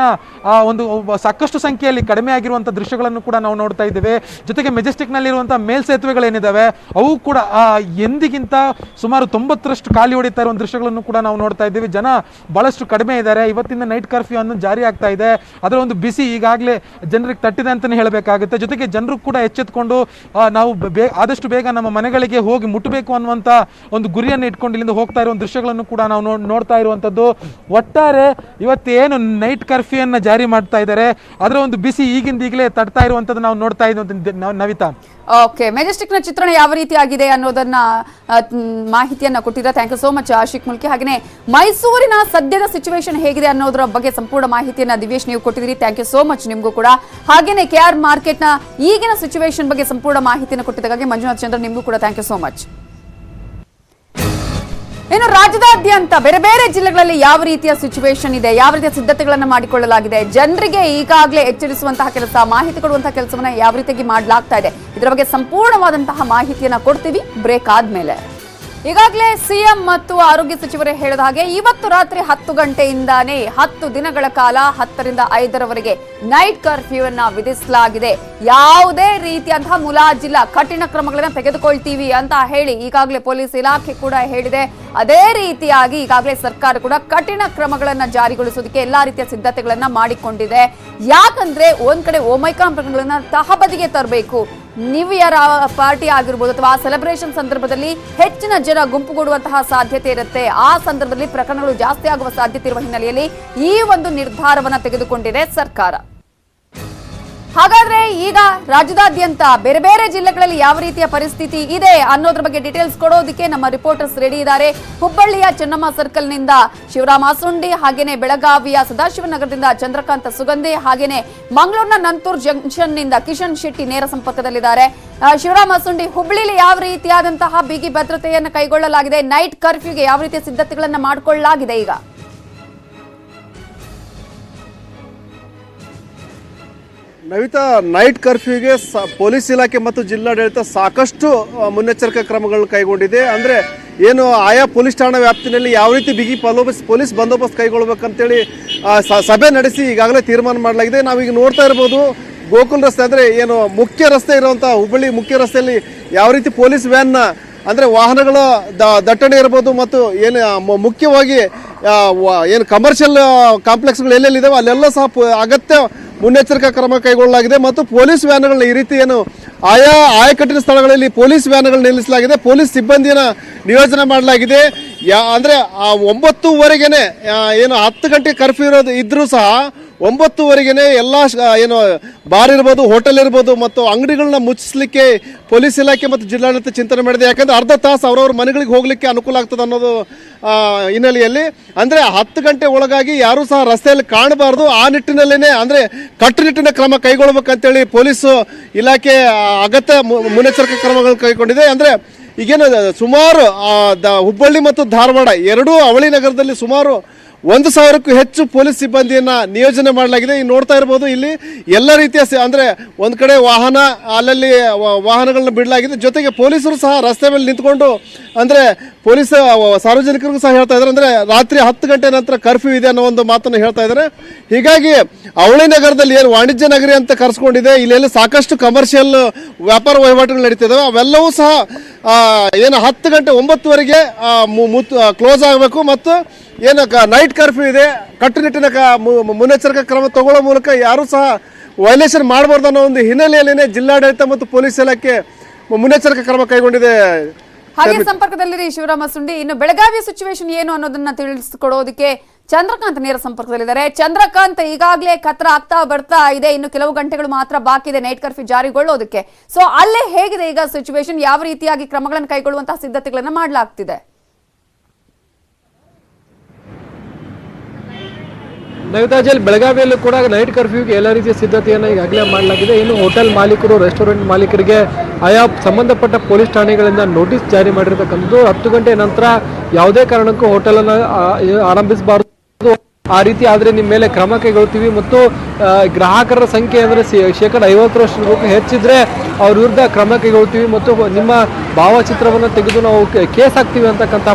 S16: ಒಂದು ಸಾಕಷ್ಟು ಸಂಖ್ಯೆಯಲ್ಲಿ ಕಡಿಮೆ ಆಗಿರುವಂಥ ದೃಶ್ಯಗಳನ್ನು ಕೂಡ ನಾವು ನೋಡ್ತಾ ಇದ್ದೇವೆ. ಜೊತೆಗೆ ಮೆಜೆಸ್ಟಿಕ್ನಲ್ಲಿರುವಂಥ ಮೇಲ್ಸೇತುವೆಗಳೇನಿದ್ದಾವೆ ಅವು ಕೂಡ ಎಂದಿಗಿಂತ ಸುಮಾರು 90ರಷ್ಟು ಖಾಲಿ ಹೊಡಿತಾ ಇರುವ ದೃಶ್ಯಗಳನ್ನು ಕೂಡ ನಾವು ನೋಡ್ತಾ ಇದ್ದೀವಿ. ಜನ ಬಹಳಷ್ಟು ಕಡಿಮೆ ಇದ್ದಾರೆ. ಇವತ್ತಿನ ನೈಟ್ ಕರ್ಫ್ಯೂ ಅನ್ನು ಜಾರಿ ಆಗ್ತಾ ಇದೆ. ಅದರ ಒಂದು ಬಿಸಿ ಈಗಾಗಲೇ ಜನರಿಗೆ ತಟ್ಟಿದೆ ಅಂತಲೇ ಹೇಳಬೇಕಾಗುತ್ತೆ. ಜೊತೆಗೆ ಜನರು ಕೂಡ ಎಚ್ಚೆತ್ಕೊಂಡು ನಾವು ಆದಷ್ಟು ಬೇಗ ನಮ್ಮ ಮನೆಗಳಿಗೆ ಹೋಗಿ ಮುಟ್ಟಬೇಕು ಅನ್ನುವಂಥ ಒಂದು ಗುರಿಯನ್ನು ಇಟ್ಕೊಂಡು ಇಲ್ಲಿಂದ ಹೋಗ್ತಾ ಇರುವ ದೃಶ್ಯಗಳನ್ನು ಕೂಡ ನಾವು ನೋಡ್ತಾ ಇರುವಂಥದ್ದು. ಒಟ್ಟಾರೆ ಇವತ್ತೇನು ನೈಟ್ ಕರ್ಫ್ಯೂ ಅನ್ನು ಜಾರಿ ಮಾಡ್ತಾ ಇದ್ದಾರೆ ಅದರ ಒಂದು ಬಿಸಿ ಈಗಲೇ ತಟ್ತಾ ಇರುವಂಥದ್ದು ನಾವು ನೋಡ್ತಾ ಇದ್ದೀವಿ. ನವಿತಾ,
S3: ಓಕೆ, ಮೆಜೆಸ್ಟಿಕ್ನ ಚಿತ್ರಣ ಯಾವ ರೀತಿ ಆಗಿದೆ ಅನ್ನೋದನ್ನ ಮಾಹಿತಿಯನ್ನ ಕೊಟ್ಟಿದ್ರೆ thank you so much Ashik Mulki. ಹಾಗೆಯೇ ಮೈಸೂರಿನ ಸದ್ಯದ ಸಿಚುವೇಶನ್ ಹೇಗಿದೆ ಅನ್ನೋದರ ಬಗ್ಗೆ ಸಂಪೂರ್ಣ ಮಾಹಿತಿಯನ್ನ ದಿವ್ಯೇಶ್ ನೀವು ಕೊಟ್ಟಿದ್ದೀರಿ, ಥ್ಯಾಂಕ್ ಯು ಸೋ ಮಚ್ ನಿಮಗೂ ಕೂಡ. ಹಾಗೆಯೇ KR ಮಾರ್ಕೆಟ್ನ ಈಗಿನ ಸಿಚುವೇಶನ್ ಬಗ್ಗೆ ಸಂಪೂರ್ಣ ಮಾಹಿತಿಯನ್ನು ಕೊಟ್ಟಿದ್ದಕ್ಕಾಗಿ ಮಂಜುನಾಥ್ ಚಂದ್ರ ನಿಮಗೂ ಕೂಡ ಥ್ಯಾಂಕ್ ಯು ಸೋ ಮಚ್. ಇನ್ನು ರಾಜ್ಯದಾದ್ಯಂತ ಬೇರೆ ಬೇರೆ ಜಿಲ್ಲೆಗಳಲ್ಲಿ ಯಾವ ರೀತಿಯ ಸಿಚುವೇಶನ್ ಇದೆ, ಯಾವ ರೀತಿಯ ಸಿದ್ಧತೆಗಳನ್ನು ಮಾಡಿಕೊಳ್ಳಲಾಗಿದೆ, ಜನರಿಗೆ ಈಗಾಗಲೇ ಎಚ್ಚರಿಸುವಂತಹ ಕೆಲಸ, ಮಾಹಿತಿ ಕೊಡುವಂತಹ ಕೆಲಸವನ್ನ ಯಾವ ರೀತಿಯಾಗಿ ಮಾಡಲಾಗ್ತಾ ಇದೆ, ಇದರ ಬಗ್ಗೆ ಸಂಪೂರ್ಣವಾದಂತಹ ಮಾಹಿತಿಯನ್ನ ಕೊಡ್ತೀವಿ ಬ್ರೇಕ್ ಆದ್ಮೇಲೆ. ಈಗಾಗಲೇ ಸಿಎಂ ಮತ್ತು ಆರೋಗ್ಯ ಸಚಿವರೇ ಹೇಳಿದ ಹಾಗೆ ಇವತ್ತು ರಾತ್ರಿ 10 ಗಂಟೆಯಿಂದಾನೇ 10 ದಿನಗಳ ಕಾಲ 10ರಿಂದ 5ರವರೆಗೆ ನೈಟ್ ಕರ್ಫ್ಯೂ ಅನ್ನ ವಿಧಿಸಲಾಗಿದೆ. ಯಾವುದೇ ರೀತಿಯಂತಹ ಮುಲಾಜಿಲ್ಲ, ಕಠಿಣ ಕ್ರಮಗಳನ್ನ ತೆಗೆದುಕೊಳ್ತೀವಿ ಅಂತ ಹೇಳಿ ಈಗಾಗಲೇ ಪೊಲೀಸ್ ಇಲಾಖೆ ಕೂಡ ಹೇಳಿದೆ. ಅದೇ ರೀತಿಯಾಗಿ ಈಗಾಗಲೇ ಸರ್ಕಾರ ಕೂಡ ಕಠಿಣ ಕ್ರಮಗಳನ್ನ ಜಾರಿಗೊಳಿಸೋದಕ್ಕೆ ಎಲ್ಲಾ ರೀತಿಯ ಸಿದ್ಧತೆಗಳನ್ನ ಮಾಡಿಕೊಂಡಿದೆ. ಯಾಕಂದ್ರೆ ಒಂದ್ ಕಡೆ ಓಮೈಕ್ರಾನ್ ಪ್ರಕರಣಗಳನ್ನ ತಹಬದಿಗೆ ತರಬೇಕು, ನ್ಯೂ ಇಯರ್ ಪಾರ್ಟಿ ಆಗಿರ್ಬೋದು ಅಥವಾ ಸೆಲೆಬ್ರೇಷನ್ ಸಂದರ್ಭದಲ್ಲಿ ಹೆಚ್ಚಿನ ಜನ ಗುಂಪುಗೂಡುವಂತಹ ಸಾಧ್ಯತೆ ಇರುತ್ತೆ. ಆ ಸಂದರ್ಭದಲ್ಲಿ ಪ್ರಕರಣಗಳು ಜಾಸ್ತಿ ಆಗುವ ಸಾಧ್ಯತೆ ಇರುವ ಹಿನ್ನೆಲೆಯಲ್ಲಿ ಈ ಒಂದು ನಿರ್ಧಾರವನ್ನ ತೆಗೆದುಕೊಂಡಿದೆ ಸರ್ಕಾರ. ಹಾಗಾದ್ರೆ ಈಗ ರಾಜ್ಯದಾದ್ಯಂತ ಬೇರೆ ಬೇರೆ ಜಿಲ್ಲೆಗಳಲ್ಲಿ ಯಾವ ರೀತಿಯ ಪರಿಸ್ಥಿತಿ ಇದೆ ಅನ್ನೋದ್ರ ಬಗ್ಗೆ ಡೀಟೇಲ್ಸ್ ಕೊಡೋದಕ್ಕೆ ನಮ್ಮ ರಿಪೋರ್ಟರ್ಸ್ ರೆಡಿ ಇದ್ದಾರೆ. ಹುಬ್ಬಳ್ಳಿಯ ಚೆನ್ನಮ್ಮ ಸರ್ಕಲ್ ನಿಂದ ಶಿವರಾಮ್ ಅಸುಂಡಿ, ಹಾಗೇನೆ ಬೆಳಗಾವಿಯ ಸದಾಶಿವನಗರದಿಂದ ಚಂದ್ರಕಾಂತ ಸುಗಂಧಿ, ಹಾಗೇನೆ ಮಂಗಳೂರಿನ ನಂತೂರ್ ಜಂಕ್ಷನ್ ನಿಂದ ಕಿಶನ್ ಶೆಟ್ಟಿ ನೇರ ಸಂಪರ್ಕದಲ್ಲಿದ್ದಾರೆ. ಶಿವರಾಮ್ ಅಸುಂಡಿ, ಹುಬ್ಬಳ್ಳಿಯಲ್ಲಿ ಯಾವ ರೀತಿಯಾದಂತಹ ಬಿಗಿ ಭದ್ರತೆಯನ್ನು ಕೈಗೊಳ್ಳಲಾಗಿದೆ, ನೈಟ್ ಕರ್ಫ್ಯೂಗೆ ಯಾವ ರೀತಿಯ ಸಿದ್ಧತೆಗಳನ್ನ ಮಾಡಿಕೊಳ್ಳಲಾಗಿದೆ ಈಗ?
S17: ನವಿತಾ, ನೈಟ್ ಕರ್ಫ್ಯೂಗೆ ಪೊಲೀಸ್ ಇಲಾಖೆ ಮತ್ತು ಜಿಲ್ಲಾಡಳಿತ ಸಾಕಷ್ಟು ಮುನ್ನೆಚ್ಚರಿಕಾ ಕ್ರಮಗಳನ್ನು ಕೈಗೊಂಡಿದೆ. ಅಂದರೆ ಏನು ಆಯಾ ಪೊಲೀಸ್ ಠಾಣಾ ವ್ಯಾಪ್ತಿನಲ್ಲಿ ಯಾವ ರೀತಿ ಬಿಗಿ ಪೊಲೀಸ್ ಬಂದೋಬಸ್ತ್ ಕೈಗೊಳ್ಬೇಕಂತೇಳಿ ಸಭೆ ನಡೆಸಿ ಈಗಾಗಲೇ ತೀರ್ಮಾನ ಮಾಡಲಾಗಿದೆ. ನಾವೀಗ ನೋಡ್ತಾ ಇರ್ಬೋದು ಗೋಕುಲ್ ರಸ್ತೆ, ಅಂದರೆ ಏನು ಮುಖ್ಯ ರಸ್ತೆ ಇರುವಂಥ ಹುಬ್ಬಳ್ಳಿ ಮುಖ್ಯ ರಸ್ತೆಯಲ್ಲಿ ಯಾವ ರೀತಿ ಪೊಲೀಸ್ ವ್ಯಾನ್ನ ಅಂದರೆ ವಾಹನಗಳ ದಟ್ಟಣೆ ಇರ್ಬೋದು ಮತ್ತು ಏನು ಮುಖ್ಯವಾಗಿ ಏನು ಕಮರ್ಷಿಯಲ್ ಕಾಂಪ್ಲೆಕ್ಸ್ಗಳು ಎಲ್ಲೆಲ್ಲಿದ್ದಾವೆ ಅಲ್ಲೆಲ್ಲ ಸಹ ಅಗತ್ಯ ಮುನ್ನೆಚ್ಚರಿಕಾ ಕ್ರಮ ಕೈಗೊಳ್ಳಲಾಗಿದೆ. ಮತ್ತು ಪೊಲೀಸ್ ವ್ಯಾನ್ಗಳನ್ನ ಈ ರೀತಿ ಏನು ಆಯಕಟ್ಟಿನ ಸ್ಥಳಗಳಲ್ಲಿ ಪೊಲೀಸ್ ವ್ಯಾನ್ಗಳು ನಿಲ್ಲಿಸಲಾಗಿದೆ, ಪೊಲೀಸ್ ಸಿಬ್ಬಂದಿಯನ್ನು ನಿಯೋಜನೆ ಮಾಡಲಾಗಿದೆ. ಅಂದರೆ 9:30ಗೆ ಏನು 10 ಗಂಟೆ ಕರ್ಫ್ಯೂ ಇದ್ರೂ ಸಹ 9:30ಗೆ ಎಲ್ಲ ಏನು ಬಾರ್ ಇರ್ಬೋದು, ಹೋಟೆಲ್ ಇರ್ಬೋದು ಮತ್ತು ಅಂಗಡಿಗಳನ್ನ ಮುಚ್ಚಿಸ್ಲಿಕ್ಕೆ ಪೊಲೀಸ್ ಇಲಾಖೆ ಮತ್ತು ಜಿಲ್ಲಾಡಳಿತ ಚಿಂತನೆ ಮಾಡಿದೆ. ಯಾಕಂದರೆ ಅರ್ಧ ತಾಸು ಅವ್ರವ್ರ ಮನೆಗಳಿಗೆ ಹೋಗಲಿಕ್ಕೆ ಅನುಕೂಲ ಆಗ್ತದೆ ಅನ್ನೋದು ಹಿನ್ನೆಲೆಯಲ್ಲಿ ಅಂದರೆ 10 ಗಂಟೆ ಒಳಗಾಗಿ ಯಾರೂ ಸಹ ರಸ್ತೆಯಲ್ಲಿ ಕಾಣಬಾರ್ದು. ಆ ನಿಟ್ಟಿನಲ್ಲೇ ಅಂದರೆ ಕಟ್ಟುನಿಟ್ಟಿನ ಕ್ರಮ ಕೈಗೊಳ್ಳಬೇಕಂತೇಳಿ ಪೊಲೀಸ್ ಇಲಾಖೆ ಅಗತ್ಯ ಮುನ್ನೆಚ್ಚರಿಕಾ ಕ್ರಮಗಳು ಕೈಗೊಂಡಿದೆ. ಅಂದರೆ ಈಗೇನು ಸುಮಾರು ಹುಬ್ಬಳ್ಳಿ ಮತ್ತು ಧಾರವಾಡ ಎರಡೂ ಅವಳಿ ನಗರದಲ್ಲಿ ಸುಮಾರು 1,000ಕ್ಕೂ ಹೆಚ್ಚು ಪೊಲೀಸ್ ಸಿಬ್ಬಂದಿಯನ್ನು ನಿಯೋಜನೆ ಮಾಡಲಾಗಿದೆ. ಈಗ ನೋಡ್ತಾ ಇರ್ಬೋದು ಇಲ್ಲಿ ಎಲ್ಲ ರೀತಿಯ ಅಂದರೆ ಒಂದು ಕಡೆ ಅಲ್ಲಲ್ಲಿ ವಾಹನಗಳನ್ನ ಬಿಡಲಾಗಿದೆ. ಜೊತೆಗೆ ಪೊಲೀಸರು ಸಹ ರಸ್ತೆ ಮೇಲೆ ನಿಂತ್ಕೊಂಡು ಅಂದರೆ ಪೊಲೀಸ್ ಸಾರ್ವಜನಿಕರಿಗೂ ಸಹ ಹೇಳ್ತಾ ಇದ್ದಾರೆ, ಅಂದರೆ ರಾತ್ರಿ 10 ಗಂಟೆ ನಂತರ ಕರ್ಫ್ಯೂ ಇದೆ ಅನ್ನೋ ಒಂದು ಮಾತನ್ನು ಹೇಳ್ತಾ ಇದ್ದಾರೆ. ಹೀಗಾಗಿ ಅವಳಿ ನಗರದಲ್ಲಿ ಏನು ವಾಣಿಜ್ಯ ನಗರಿ ಅಂತ ಕರೆಸ್ಕೊಂಡಿದೆ, ಇಲ್ಲೆಲ್ಲ ಸಾಕಷ್ಟು ಕಮರ್ಷಿಯಲ್ ವ್ಯಾಪಾರ ವಹಿವಾಟುಗಳು ನಡೀತಿದ್ದಾವೆ. ಅವೆಲ್ಲವೂ ಸಹ ಏನು 10 ಗಂಟೆ 9:30ಗೆ ಕ್ಲೋಸ್ ಆಗಬೇಕು. ಮತ್ತು ಏನು ನೈಟ್ ಕರ್ಫ್ಯೂ ಇದೆ, ಕಟ್ಟುನಿಟ್ಟಿನ ಮುನ್ನೆಚ್ಚರಿಕಾ ಕ್ರಮ ತಗೊಳ್ಳೋ ಮೂಲಕ ಯಾರೂ ಸಹ ವೈಲೇಷನ್ ಮಾಡಬಾರ್ದು ಅನ್ನೋ ಒಂದು ಹಿನ್ನೆಲೆಯಲ್ಲೇ ಜಿಲ್ಲಾಡಳಿತ ಮತ್ತು ಪೊಲೀಸ್ ಇಲಾಖೆ ಮುನ್ನೆಚ್ಚರಿಕಾ ಕ್ರಮ ಕೈಗೊಂಡಿದೆ.
S3: ಹಾಗೆ ಸಂಪರ್ಕದಲ್ಲಿ ಶಿವರಾಮ ಸುಂಡಿ, ಇನ್ನು ಬೆಳಗಾವಿಯ ಸಿಚುವೇಶನ್ ಏನು ಅನ್ನೋದನ್ನ ತಿಳಿಸಿಕೊಡೋದಕ್ಕೆ ಚಂದ್ರಕಾಂತ್ ನೇರ ಸಂಪರ್ಕದಲ್ಲಿದ್ದಾರೆ. ಚಂದ್ರಕಾಂತ್, ಈಗಾಗಲೇ ಕತ್ರ ಆಗ್ತಾ ಬರ್ತಾ ಇದೆ, ಇನ್ನು ಕೆಲವು ಗಂಟೆಗಳು ಮಾತ್ರ ಬಾಕಿ ಇದೆ ನೈಟ್ ಕರ್ಫ್ಯೂ ಜಾರಿಗೊಳ್ಳೋದಕ್ಕೆ. ಸೊ ಅಲ್ಲೇ ಹೇಗಿದೆ ಈಗ ಸಿಚುವೇಶನ್, ಯಾವ ರೀತಿಯಾಗಿ ಕ್ರಮಗಳನ್ನು ಕೈಗೊಳ್ಳುವಂತಹ ಸಿದ್ಧತೆಗಳನ್ನ ಮಾಡಲಾಗ್ತಿದೆ?
S8: ನವಿತಾಜಲ್, ಬೆಳಗಾವಿಯಲ್ಲೂ ಕೂಡ ನೈಟ್ ಕರ್ಫ್ಯೂಗೆ ಎಲ್ಲ ರೀತಿಯ ಸಿದ್ಧತೆಯನ್ನು ಈಗಾಗಲೇ ಮಾಡಲಾಗಿದೆ. ಇನ್ನು ಹೋಟೆಲ್ ಮಾಲೀಕರು, ರೆಸ್ಟೋರೆಂಟ್ ಮಾಲೀಕರಿಗೆ ಆಯಾ ಸಂಬಂಧಪಟ್ಟ ಪೊಲೀಸ್ ಠಾಣೆಗಳಿಂದ ನೋಟಿಸ್ ಜಾರಿ ಮಾಡಿರ್ತಕ್ಕಂಥದ್ದು. 10 ಗಂಟೆ ನಂತರ ಯಾವುದೇ ಕಾರಣಕ್ಕೂ ಹೋಟೆಲನ್ನು ಆರಂಭಿಸಬಾರದು, ಆ ರೀತಿ ಆದರೆ ನಿಮ್ಮ ಮೇಲೆ ಕ್ರಮ ಕೈಗೊಳ್ತೀವಿ ಮತ್ತು ಗ್ರಾಹಕರ ಸಂಖ್ಯೆ ಅಂದರೆ %50 ಹೆಚ್ಚಿದ್ರೆ ಅವ್ರ ವಿರುದ್ಧ ಕ್ರಮ ಕೈಗೊಳ್ತೀವಿ ಮತ್ತು ನಿಮ್ಮ ಭಾವಚಿತ್ರವನ್ನು ತೆಗೆದು ನಾವು ಕೇಸ್ ಹಾಕ್ತೀವಿ ಅಂತಕ್ಕಂಥ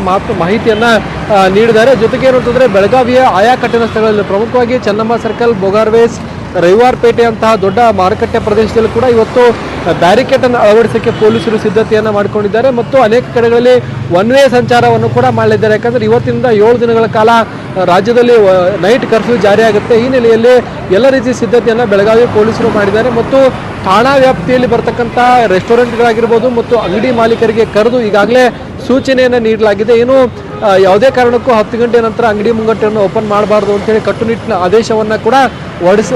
S8: ಮಾಹಿತಿಯನ್ನು ನೀಡಿದ್ದಾರೆ. ಜೊತೆಗೆ ಏನು ಅಂತಂದರೆ ಬೆಳಗಾವಿಯ ಆಯಾ ಕಠಿಣ ಸ್ಥಳಗಳಲ್ಲಿ ಪ್ರಮುಖವಾಗಿ ಚೆನ್ನಮ್ಮ ಸರ್ಕಲ್, ಬೋಗಾರ್ವೇಸ್, ರವಿವಾರಪೇಟೆ ಅಂತಹ ದೊಡ್ಡ ಮಾರುಕಟ್ಟೆ ಪ್ರದೇಶದಲ್ಲಿ ಕೂಡ ಇವತ್ತು ಬ್ಯಾರಿಕೇಡ್ ಅನ್ನು ಅಳವಡಿಸೋಕ್ಕೆ ಪೊಲೀಸರು ಸಿದ್ಧತೆಯನ್ನು ಮಾಡಿಕೊಂಡಿದ್ದಾರೆ ಮತ್ತು ಅನೇಕ ಕಡೆಗಳಲ್ಲಿ ಒನ್ ವೇ ಸಂಚಾರವನ್ನು ಕೂಡ ಮಾಡಲಿದ್ದಾರೆ. ಯಾಕಂದರೆ ಇವತ್ತಿನಿಂದ 7 ದಿನಗಳ ಕಾಲ ರಾಜ್ಯದಲ್ಲಿ ನೈಟ್ ಕರ್ಫ್ಯೂ ಜಾರಿಯಾಗುತ್ತೆ. ಈ ನೆಲೆಯಲ್ಲಿ ಎಲ್ಲ ರೀತಿಯ ಸಿದ್ಧತೆಯನ್ನು ಬೆಳಗಾವಿ ಪೊಲೀಸರು ಮಾಡಿದ್ದಾರೆ ಮತ್ತು ಠಾಣಾ ವ್ಯಾಪ್ತಿಯಲ್ಲಿ ಬರ್ತಕ್ಕಂಥ ರೆಸ್ಟೋರೆಂಟ್ಗಳಾಗಿರ್ಬೋದು ಮತ್ತು ಅಂಗಡಿ ಮಾಲೀಕರಿಗೆ ಕರೆದು ಈಗಾಗಲೇ ಸೂಚನೆಯನ್ನು ನೀಡಲಾಗಿದೆ. ಏನು ಯಾವುದೇ ಕಾರಣಕ್ಕೂ 10 ಗಂಟೆ ನಂತರ ಅಂಗಡಿ ಮುಂಗಟ್ಟನ್ನು ಓಪನ್ ಮಾಡಬಾರ್ದು ಅಂತೇಳಿ ಕಟ್ಟುನಿಟ್ಟಿನ ಆದೇಶವನ್ನು ಕೂಡ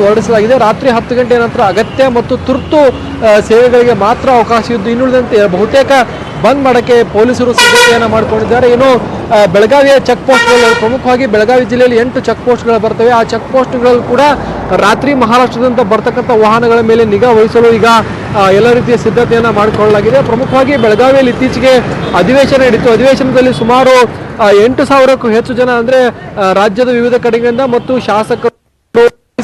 S8: ಹೊರಡಿಸಲಾಗಿದೆ. ರಾತ್ರಿ 10 ಗಂಟೆ ನಂತರ ಅಗತ್ಯ ಮತ್ತು ತುರ್ತು ಸೇವೆಗಳಿಗೆ ಮಾತ್ರ ಅವಕಾಶ ಇದ್ದು ಇನ್ನುಳಿದಂತೆ ಬಹುತೇಕ ಬಂದ್ ಮಾಡೋಕ್ಕೆ ಪೊಲೀಸರು ಸಿದ್ಧತೆಯನ್ನು ಮಾಡಿಕೊಂಡಿದ್ದಾರೆ. ಏನು ಬೆಳಗಾವಿಯ ಚೆಕ್ ಪೋಸ್ಟ್ಗಳು, ಪ್ರಮುಖವಾಗಿ ಬೆಳಗಾವಿ ಜಿಲ್ಲೆಯಲ್ಲಿ 8 ಚೆಕ್ ಪೋಸ್ಟ್ಗಳು ಬರ್ತವೆ. ಆ ಚೆಕ್ ಪೋಸ್ಟ್ಗಳಲ್ಲಿ ಕೂಡ ರಾತ್ರಿ ಮಹಾರಾಷ್ಟ್ರದಿಂದ ಬರ್ತಕ್ಕಂಥ ವಾಹನಗಳ ಮೇಲೆ ನಿಗಾ ವಹಿಸಲು ಈಗ ಎಲ್ಲ ರೀತಿಯ ಸಿದ್ಧತೆಯನ್ನು ಮಾಡಿಕೊಳ್ಳಲಾಗಿದೆ. ಪ್ರಮುಖವಾಗಿ ಬೆಳಗಾವಿಯಲ್ಲಿ ಇತ್ತೀಚೆಗೆ ಅಧಿವೇಶನ ನಡೀತು. ಅಧಿವೇಶನದಲ್ಲಿ ಸುಮಾರು 8,000ಕ್ಕೂ ಹೆಚ್ಚು ಜನ ಅಂದರೆ ರಾಜ್ಯದ ವಿವಿಧ ಕಡೆಗಳಿಂದ ಮತ್ತು ಶಾಸಕರು,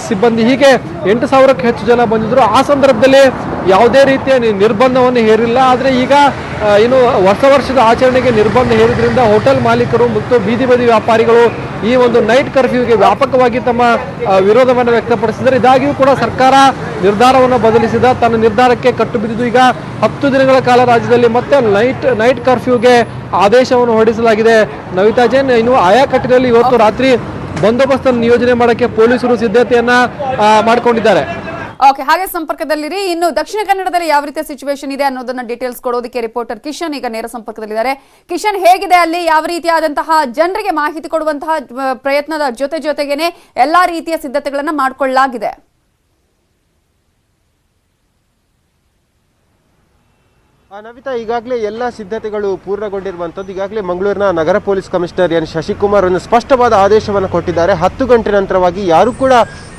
S8: ಸಿಬ್ಬಂದಿ, ಹೀಗೆ 8,000ಕ್ಕೂ ಹೆಚ್ಚು ಜನ ಬಂದಿದ್ರು. ಆ ಸಂದರ್ಭದಲ್ಲಿ ಯಾವುದೇ ರೀತಿಯ ನಿರ್ಬಂಧವನ್ನು ಹೇರಿಲ್ಲ. ಆದರೆ ಈಗ ಏನು ವರ್ಷದ ಆಚರಣೆಗೆ ನಿರ್ಬಂಧ ಹೇರಿದ್ರಿಂದ ಹೋಟೆಲ್ ಮಾಲೀಕರು ಮತ್ತು ಬೀದಿ ಬದಿ ವ್ಯಾಪಾರಿಗಳು ಈ ಒಂದು ನೈಟ್ ಕರ್ಫ್ಯೂಗೆ ವ್ಯಾಪಕವಾಗಿ ತಮ್ಮ ವಿರೋಧವನ್ನು ವ್ಯಕ್ತಪಡಿಸಿದ್ದಾರೆ. ಇದಾಗಿಯೂ ಕೂಡ ಸರ್ಕಾರ ನಿರ್ಧಾರವನ್ನು ಬದಲಿಸಿದ, ತನ್ನ ನಿರ್ಧಾರಕ್ಕೆ ಕಟ್ಟು ಬಿದ್ದಿದ್ದು ಈಗ 10 ದಿನಗಳ ಕಾಲ ರಾಜ್ಯದಲ್ಲಿ ಮತ್ತೆ ನೈಟ್ ಕರ್ಫ್ಯೂಗೆ ಆದೇಶವನ್ನು ಹೊರಡಿಸಲಾಗಿದೆ. ನವಿತಾ ಜೈನ್, ಇನ್ನು ಆಯಾ ಕಟ್ಟಿನಲ್ಲಿ ಇವತ್ತು ರಾತ್ರಿ ಬಂದೋಬಸ್ತನ್ನು ನಿಯೋಜನೆ ಮಾಡೋಕ್ಕೆ ಪೊಲೀಸರು ಸಿದ್ಧತೆಯನ್ನ ಮಾಡಿಕೊಂಡಿದ್ದಾರೆ.
S3: ಓಕೆ, ಹಾಗೆ ಸಂಪರ್ಕದಲ್ಲಿರಿ. ಇನ್ನು ದಕ್ಷಿಣ ಕನ್ನಡದಲ್ಲಿ ಯಾವ ರೀತಿಯ ಸಿಚುವೇಶನ್ ಇದೆ ಅನ್ನೋದನ್ನ ಡೀಟೇಲ್ಸ್ ಕೊಡೋದಕ್ಕೆ ರಿಪೋರ್ಟರ್ ಕಿಶನ್ ಈಗ ನೇರ ಸಂಪರ್ಕದಲ್ಲಿದ್ದಾರೆ. ಕಿಶನ್, ಹೇಗಿದೆ ಅಲ್ಲಿ, ಯಾವ ರೀತಿಯಾದಂತಹ ಜನರಿಗೆ ಮಾಹಿತಿ ಕೊಡುವಂತಹ ಪ್ರಯತ್ನದ ಜೊತೆಗೇನೆ ಎಲ್ಲಾ ರೀತಿಯ ಸಿದ್ಧತೆಗಳನ್ನ ಮಾಡಿಕೊಳ್ಳಲಾಗಿದೆ?
S18: ನವಿತಾ, ಈಗಾಗಲೇ ಎಲ್ಲ ಸಿದ್ಧತೆಗಳು ಪೂರ್ಣಗೊಂಡಿರುವಂಥದ್ದು. ಈಗಾಗಲೇ ಮಂಗಳೂರಿನ ನಗರ ಪೊಲೀಸ್ ಕಮಿಷನರ್ ಎನ್ ಶಶಿಕುಮಾರ್ ಒಂದು ಸ್ಪಷ್ಟವಾದ ಆದೇಶವನ್ನು ಕೊಟ್ಟಿದ್ದಾರೆ. 10 ಗಂಟೆ ನಂತರವಾಗಿ ಯಾರು ಕೂಡ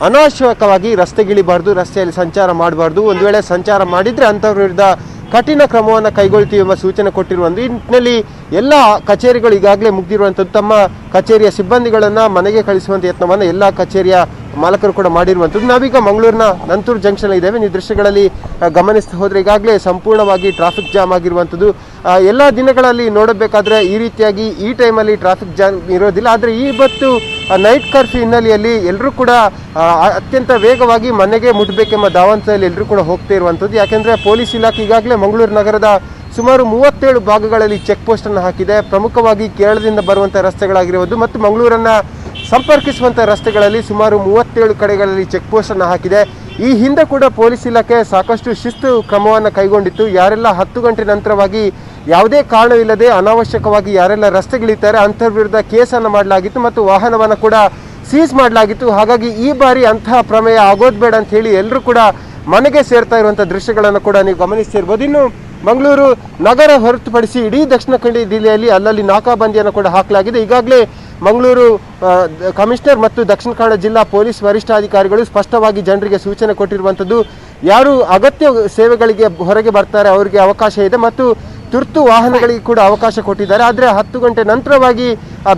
S18: ಅನಾವಶ್ಯಕವಾಗಿ ರಸ್ತೆಗಿಳಿಬಾರ್ದು, ರಸ್ತೆಯಲ್ಲಿ ಸಂಚಾರ ಮಾಡಬಾರ್ದು. ಒಂದು ವೇಳೆ ಸಂಚಾರ ಮಾಡಿದರೆ ಅಂಥವ್ರ ವಿರುದ್ಧ ಕಠಿಣ ಕ್ರಮವನ್ನು ಕೈಗೊಳ್ತೀವಿ ಎಂಬ ಸೂಚನೆ ಕೊಟ್ಟಿರುವಂಥ ಈ ನಿಟ್ಟಿನಲ್ಲಿ ಎಲ್ಲ ಕಚೇರಿಗಳು ಈಗಾಗಲೇ ಮುಗಿದಿರುವಂಥದ್ದು. ತಮ್ಮ ಕಚೇರಿಯ ಸಿಬ್ಬಂದಿಗಳನ್ನು ಮನೆಗೆ ಕಳಿಸುವಂಥ ಯತ್ನವನ್ನು ಎಲ್ಲ ಕಚೇರಿಯ ಮಾಲಕರು ಕೂಡ ಮಾಡಿರುವಂಥದ್ದು. ನಾವೀಗ ಮಂಗಳೂರಿನ ನಂತೂರು ಜಂಕ್ಷನ್ ಇದ್ದೇವೆ. ನೀವು ದೃಶ್ಯಗಳಲ್ಲಿ ಗಮನಿಸ್ತಾ ಹೋದರೆ ಈಗಾಗಲೇ ಸಂಪೂರ್ಣವಾಗಿ ಟ್ರಾಫಿಕ್ ಜಾಮ್ ಆಗಿರುವಂಥದ್ದು. ಎಲ್ಲ ದಿನಗಳಲ್ಲಿ ನೋಡಬೇಕಾದ್ರೆ ಈ ರೀತಿಯಾಗಿ ಈ ಟೈಮಲ್ಲಿ ಟ್ರಾಫಿಕ್ ಜಾಮ್ ಇರೋದಿಲ್ಲ. ಆದರೆ ಇವತ್ತು ನೈಟ್ ಕರ್ಫ್ಯೂ ಹಿನ್ನೆಲೆಯಲ್ಲಿ ಎಲ್ಲರೂ ಕೂಡ ಅತ್ಯಂತ ವೇಗವಾಗಿ ಮನೆಗೆ ಮುಟ್ಟಬೇಕೆಂಬ ಧಾವಂತದಲ್ಲಿ ಎಲ್ಲರೂ ಕೂಡ ಹೋಗ್ತಾ ಇರುವಂಥದ್ದು. ಯಾಕೆಂದರೆ ಪೊಲೀಸ್ ಇಲಾಖೆ ಈಗಾಗಲೇ ಮಂಗಳೂರು ನಗರದ ಸುಮಾರು 37 ಭಾಗಗಳಲ್ಲಿ ಚೆಕ್ ಪೋಸ್ಟನ್ನು ಹಾಕಿದೆ. ಪ್ರಮುಖವಾಗಿ ಕೇರಳದಿಂದ ಬರುವಂಥ ರಸ್ತೆಗಳಾಗಿರುವುದು ಮತ್ತು ಮಂಗಳೂರನ್ನು ಸಂಪರ್ಕಿಸುವಂಥ ರಸ್ತೆಗಳಲ್ಲಿ ಸುಮಾರು 37 ಕಡೆಗಳಲ್ಲಿ ಚೆಕ್ ಪೋಸ್ಟನ್ನು ಹಾಕಿದೆ. ಈ ಹಿಂದೆ ಕೂಡ ಪೊಲೀಸ್ ಇಲಾಖೆ ಸಾಕಷ್ಟು ಶಿಸ್ತು ಕ್ರಮವನ್ನು ಕೈಗೊಂಡಿತ್ತು. ಯಾರೆಲ್ಲ 10 ಗಂಟೆ ನಂತರವಾಗಿ ಯಾವುದೇ ಕಾರಣವಿಲ್ಲದೆ ಅನಾವಶ್ಯಕವಾಗಿ ಯಾರೆಲ್ಲ ರಸ್ತೆಗಿಳಿತಾರೆ ಅಂಥವ್ರ ವಿರುದ್ಧ ಕೇಸನ್ನು ಮಾಡಲಾಗಿತ್ತು ಮತ್ತು ವಾಹನವನ್ನು ಕೂಡ ಸೀಸ್ ಮಾಡಲಾಗಿತ್ತು. ಹಾಗಾಗಿ ಈ ಬಾರಿ ಅಂತಹ ಪ್ರಮೇಯ ಆಗೋದು ಬೇಡ ಅಂತ ಹೇಳಿ ಎಲ್ಲರೂ ಕೂಡ ಮನೆಗೆ ಸೇರ್ತಾ ಇರುವಂಥ ದೃಶ್ಯಗಳನ್ನು ಕೂಡ ನೀವು ಗಮನಿಸ್ತಿರ್ಬೋದು. ಇನ್ನು ಮಂಗಳೂರು ನಗರ ಹೊರತುಪಡಿಸಿ ಇಡೀ ದಕ್ಷಿಣ ಕನ್ನಡ ಜಿಲ್ಲೆಯಲ್ಲಿ ಅಲ್ಲಲ್ಲಿ ನಾಕಾಬಂದಿಯನ್ನು ಕೂಡ ಹಾಕಲಾಗಿದೆ. ಈಗಾಗಲೇ ಮಂಗಳೂರು ಕಮಿಷನರ್ ಮತ್ತು ದಕ್ಷಿಣ ಕನ್ನಡ ಜಿಲ್ಲಾ ಪೊಲೀಸ್ ವರಿಷ್ಠಾಧಿಕಾರಿಗಳು ಸ್ಪಷ್ಟವಾಗಿ ಜನರಿಗೆ ಸೂಚನೆ ಕೊಟ್ಟಿರುವಂಥದ್ದು. ಯಾರು ಅಗತ್ಯ ಸೇವೆಗಳಿಗೆ ಹೊರಗೆ ಬರ್ತಾರೆ ಅವರಿಗೆ ಅವಕಾಶ ಇದೆ ಮತ್ತು ತುರ್ತು ವಾಹನಗಳಿಗೆ ಕೂಡ ಅವಕಾಶ ಕೊಟ್ಟಿದ್ದಾರೆ. ಆದರೆ 10 ಗಂಟೆ ನಂತರವಾಗಿ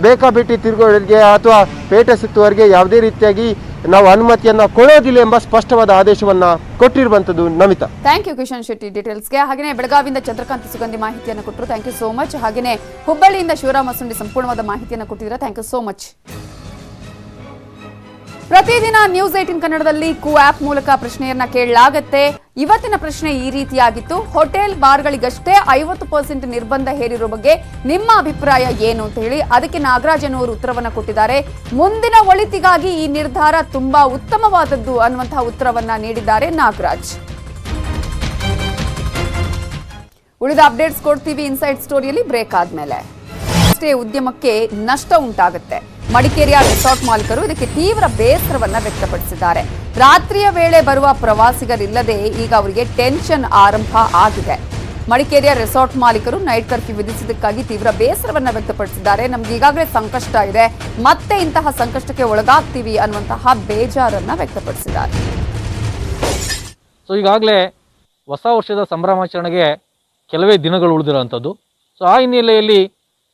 S18: ಬೇಕಾಬಿಟ್ಟಿ ತಿರುಗೋರಿಗೆ ಅಥವಾ ಪೇಟೆ ಸುತ್ತುವವರಿಗೆ ಯಾವುದೇ ರೀತಿಯಾಗಿ ನಾವು ಅನುಮತಿಯನ್ನ ಕೊಡೋದಿಲ್ಲ ಎಂಬ ಸ್ಪಷ್ಟವಾದ ಆದೇಶವನ್ನ ಕೊಟ್ಟಿರುವಂತದ್ದು. ನಮಿತಾ,
S3: ಥ್ಯಾಂಕ್ ಯು ಕಿಶನ್ ಶೆಟ್ಟಿ ಡೀಟೇಲ್ಸ್ಗೆ. ಹಾಗೆಯೇ ಬೆಳಗಾವಿಯಿಂದ ಚಂದ್ರಕಾಂತ್ ಸುಗಂಧಿ ಮಾಹಿತಿಯನ್ನು ಕೊಟ್ಟರು, ಥ್ಯಾಂಕ್ ಯು ಸೋ ಮಚ್. ಹಾಗೆಯೇ ಹುಬ್ಬಳ್ಳಿಯಿಂದ ಶಿವರಾಮ ಸುಂಡಿ ಸಂಪೂರ್ಣವಾದ ಮಾಹಿತಿಯನ್ನು ಕೊಟ್ಟಿದ್ದೀರಾ, ಥ್ಯಾಂಕ್ ಯು ಸೋ ಮಚ್. ಪ್ರತಿದಿನ ನ್ಯೂಸ್ 18 ಕನ್ನಡದಲ್ಲಿ ಕೂ ಆಪ್ ಮೂಲಕ ಪ್ರಶ್ನೆಯನ್ನ ಕೇಳಲಾಗುತ್ತೆ. ಇವತ್ತಿನ ಪ್ರಶ್ನೆ ಈ ರೀತಿಯಾಗಿತ್ತು: ಹೋಟೆಲ್ ಬಾರ್ಗಳಿಗಷ್ಟೇ 50% ನಿರ್ಬಂಧ ಹೇರಿರುವ ಬಗ್ಗೆ ನಿಮ್ಮ ಅಭಿಪ್ರಾಯ ಏನು ಅಂತ ಹೇಳಿ. ಅದಕ್ಕೆ ನಾಗರಾಜ್ ಅವರು ಉತ್ತರವನ್ನ ಕೊಟ್ಟಿದ್ದಾರೆ. ಮುಂದಿನ ಒಳಿತಿಗಾಗಿ ಈ ನಿರ್ಧಾರ ತುಂಬಾ ಉತ್ತಮವಾದದ್ದು ಅನ್ನುವಂತಹ ಉತ್ತರವನ್ನ ನೀಡಿದ್ದಾರೆ ನಾಗರಾಜ್. ಉಳಿದ ಅಪ್ಡೇಟ್ಸ್ ಕೊಡ್ತೀವಿ ಇನ್ಸೈಡ್ ಸ್ಟೋರಿಯಲ್ಲಿ ಬ್ರೇಕ್ ಆದ್ಮೇಲೆ. ಸ್ಟೇ ಉದ್ಯಮಕ್ಕೆ ನಷ್ಟ ಉಂಟಾಗುತ್ತೆ. ಮಡಿಕೇರಿಯ ರೆಸಾರ್ಟ್ ಮಾಲೀಕರು ಇದಕ್ಕೆ ತೀವ್ರ ಬೇಸರವನ್ನ ವ್ಯಕ್ತಪಡಿಸಿದ್ದಾರೆ. ರಾತ್ರಿಯ ವೇಳೆ ಬರುವ ಪ್ರವಾಸಿಗರಿಲ್ಲದೆ ಈಗ ಅವರಿಗೆ ಟೆನ್ಷನ್ ಆರಂಭ ಆಗಿದೆ. ಮಡಿಕೇರಿಯ ರೆಸಾರ್ಟ್ ಮಾಲೀಕರು ನೈಟ್ ಕರ್ಫ್ಯೂ ವಿಧಿಸಿದ್ದಕ್ಕಾಗಿ ತೀವ್ರ ಬೇಸರವನ್ನ ವ್ಯಕ್ತಪಡಿಸಿದ್ದಾರೆ. ನಮ್ಗೆ ಈಗಾಗಲೇ ಸಂಕಷ್ಟ ಇದೆ, ಮತ್ತೆ ಇಂತಹ ಸಂಕಷ್ಟಕ್ಕೆ ಒಳಗಾಗ್ತೀವಿ ಅನ್ನುವಂತಹ ಬೇಜಾರನ್ನ ವ್ಯಕ್ತಪಡಿಸಿದ್ದಾರೆ.
S8: ಸೊ ಈಗಾಗಲೇ ಹೊಸ ವರ್ಷದ ಸಂಭ್ರಮಾಚರಣೆಗೆ ಕೆಲವೇ ದಿನಗಳು ಉಳಿದಿರುವಂಥದ್ದು. ಸೊ ಆ ಹಿನ್ನೆಲೆಯಲ್ಲಿ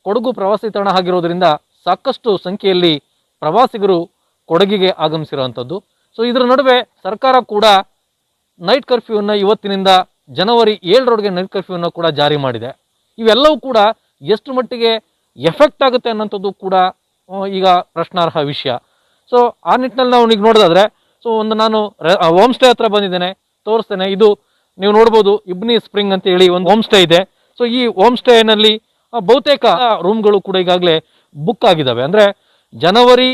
S8: ಕೊಡಗು ಪ್ರವಾಸಿ ತಾಣ ಆಗಿರೋದ್ರಿಂದ ಸಾಕಷ್ಟು ಸಂಖ್ಯೆಯಲ್ಲಿ ಪ್ರವಾಸಿಗರು ಕೊಡಗಿಗೆ ಆಗಮಿಸಿರುವಂಥದ್ದು. ಸೊ ಇದರ ನಡುವೆ ಸರ್ಕಾರ ಕೂಡ ನೈಟ್ ಕರ್ಫ್ಯೂವನ್ನು ಇವತ್ತಿನಿಂದ ಜನವರಿ 7ರವರೆಗೆ ನೈಟ್ ಕರ್ಫ್ಯೂವನ್ನು ಕೂಡ ಜಾರಿ ಮಾಡಿದೆ. ಇವೆಲ್ಲವೂ ಕೂಡ ಎಷ್ಟು ಮಟ್ಟಿಗೆ ಎಫೆಕ್ಟ್ ಆಗುತ್ತೆ ಅನ್ನೋಂಥದ್ದು ಕೂಡ ಈಗ ಪ್ರಶ್ನಾರ್ಹ ವಿಷಯ. ಸೊ ಆ ನಿಟ್ಟಿನಲ್ಲಿ ನಾವು ಈಗ ನೋಡೋದಾದ್ರೆ, ಸೊ ಒಂದು ನಾನು ಹೋಮ್ ಸ್ಟೇ ಹತ್ರ ಬಂದಿದ್ದೇನೆ, ತೋರಿಸ್ತೇನೆ. ಇದು ನೀವು ನೋಡ್ಬೋದು, ಇಬ್ನಿ ಸ್ಪ್ರಿಂಗ್ ಅಂತ ಹೇಳಿ ಒಂದು ಹೋಮ್ ಸ್ಟೇ ಇದೆ. ಸೊ ಈ ಹೋಮ್ ಸ್ಟೇನಲ್ಲಿ ಬಹುತೇಕ ರೂಮ್ಗಳು ಕೂಡ ಈಗಾಗಲೇ ಬುಕ್ ಆಗಿದ್ದಾವೆ. ಅಂದರೆ ಜನವರಿ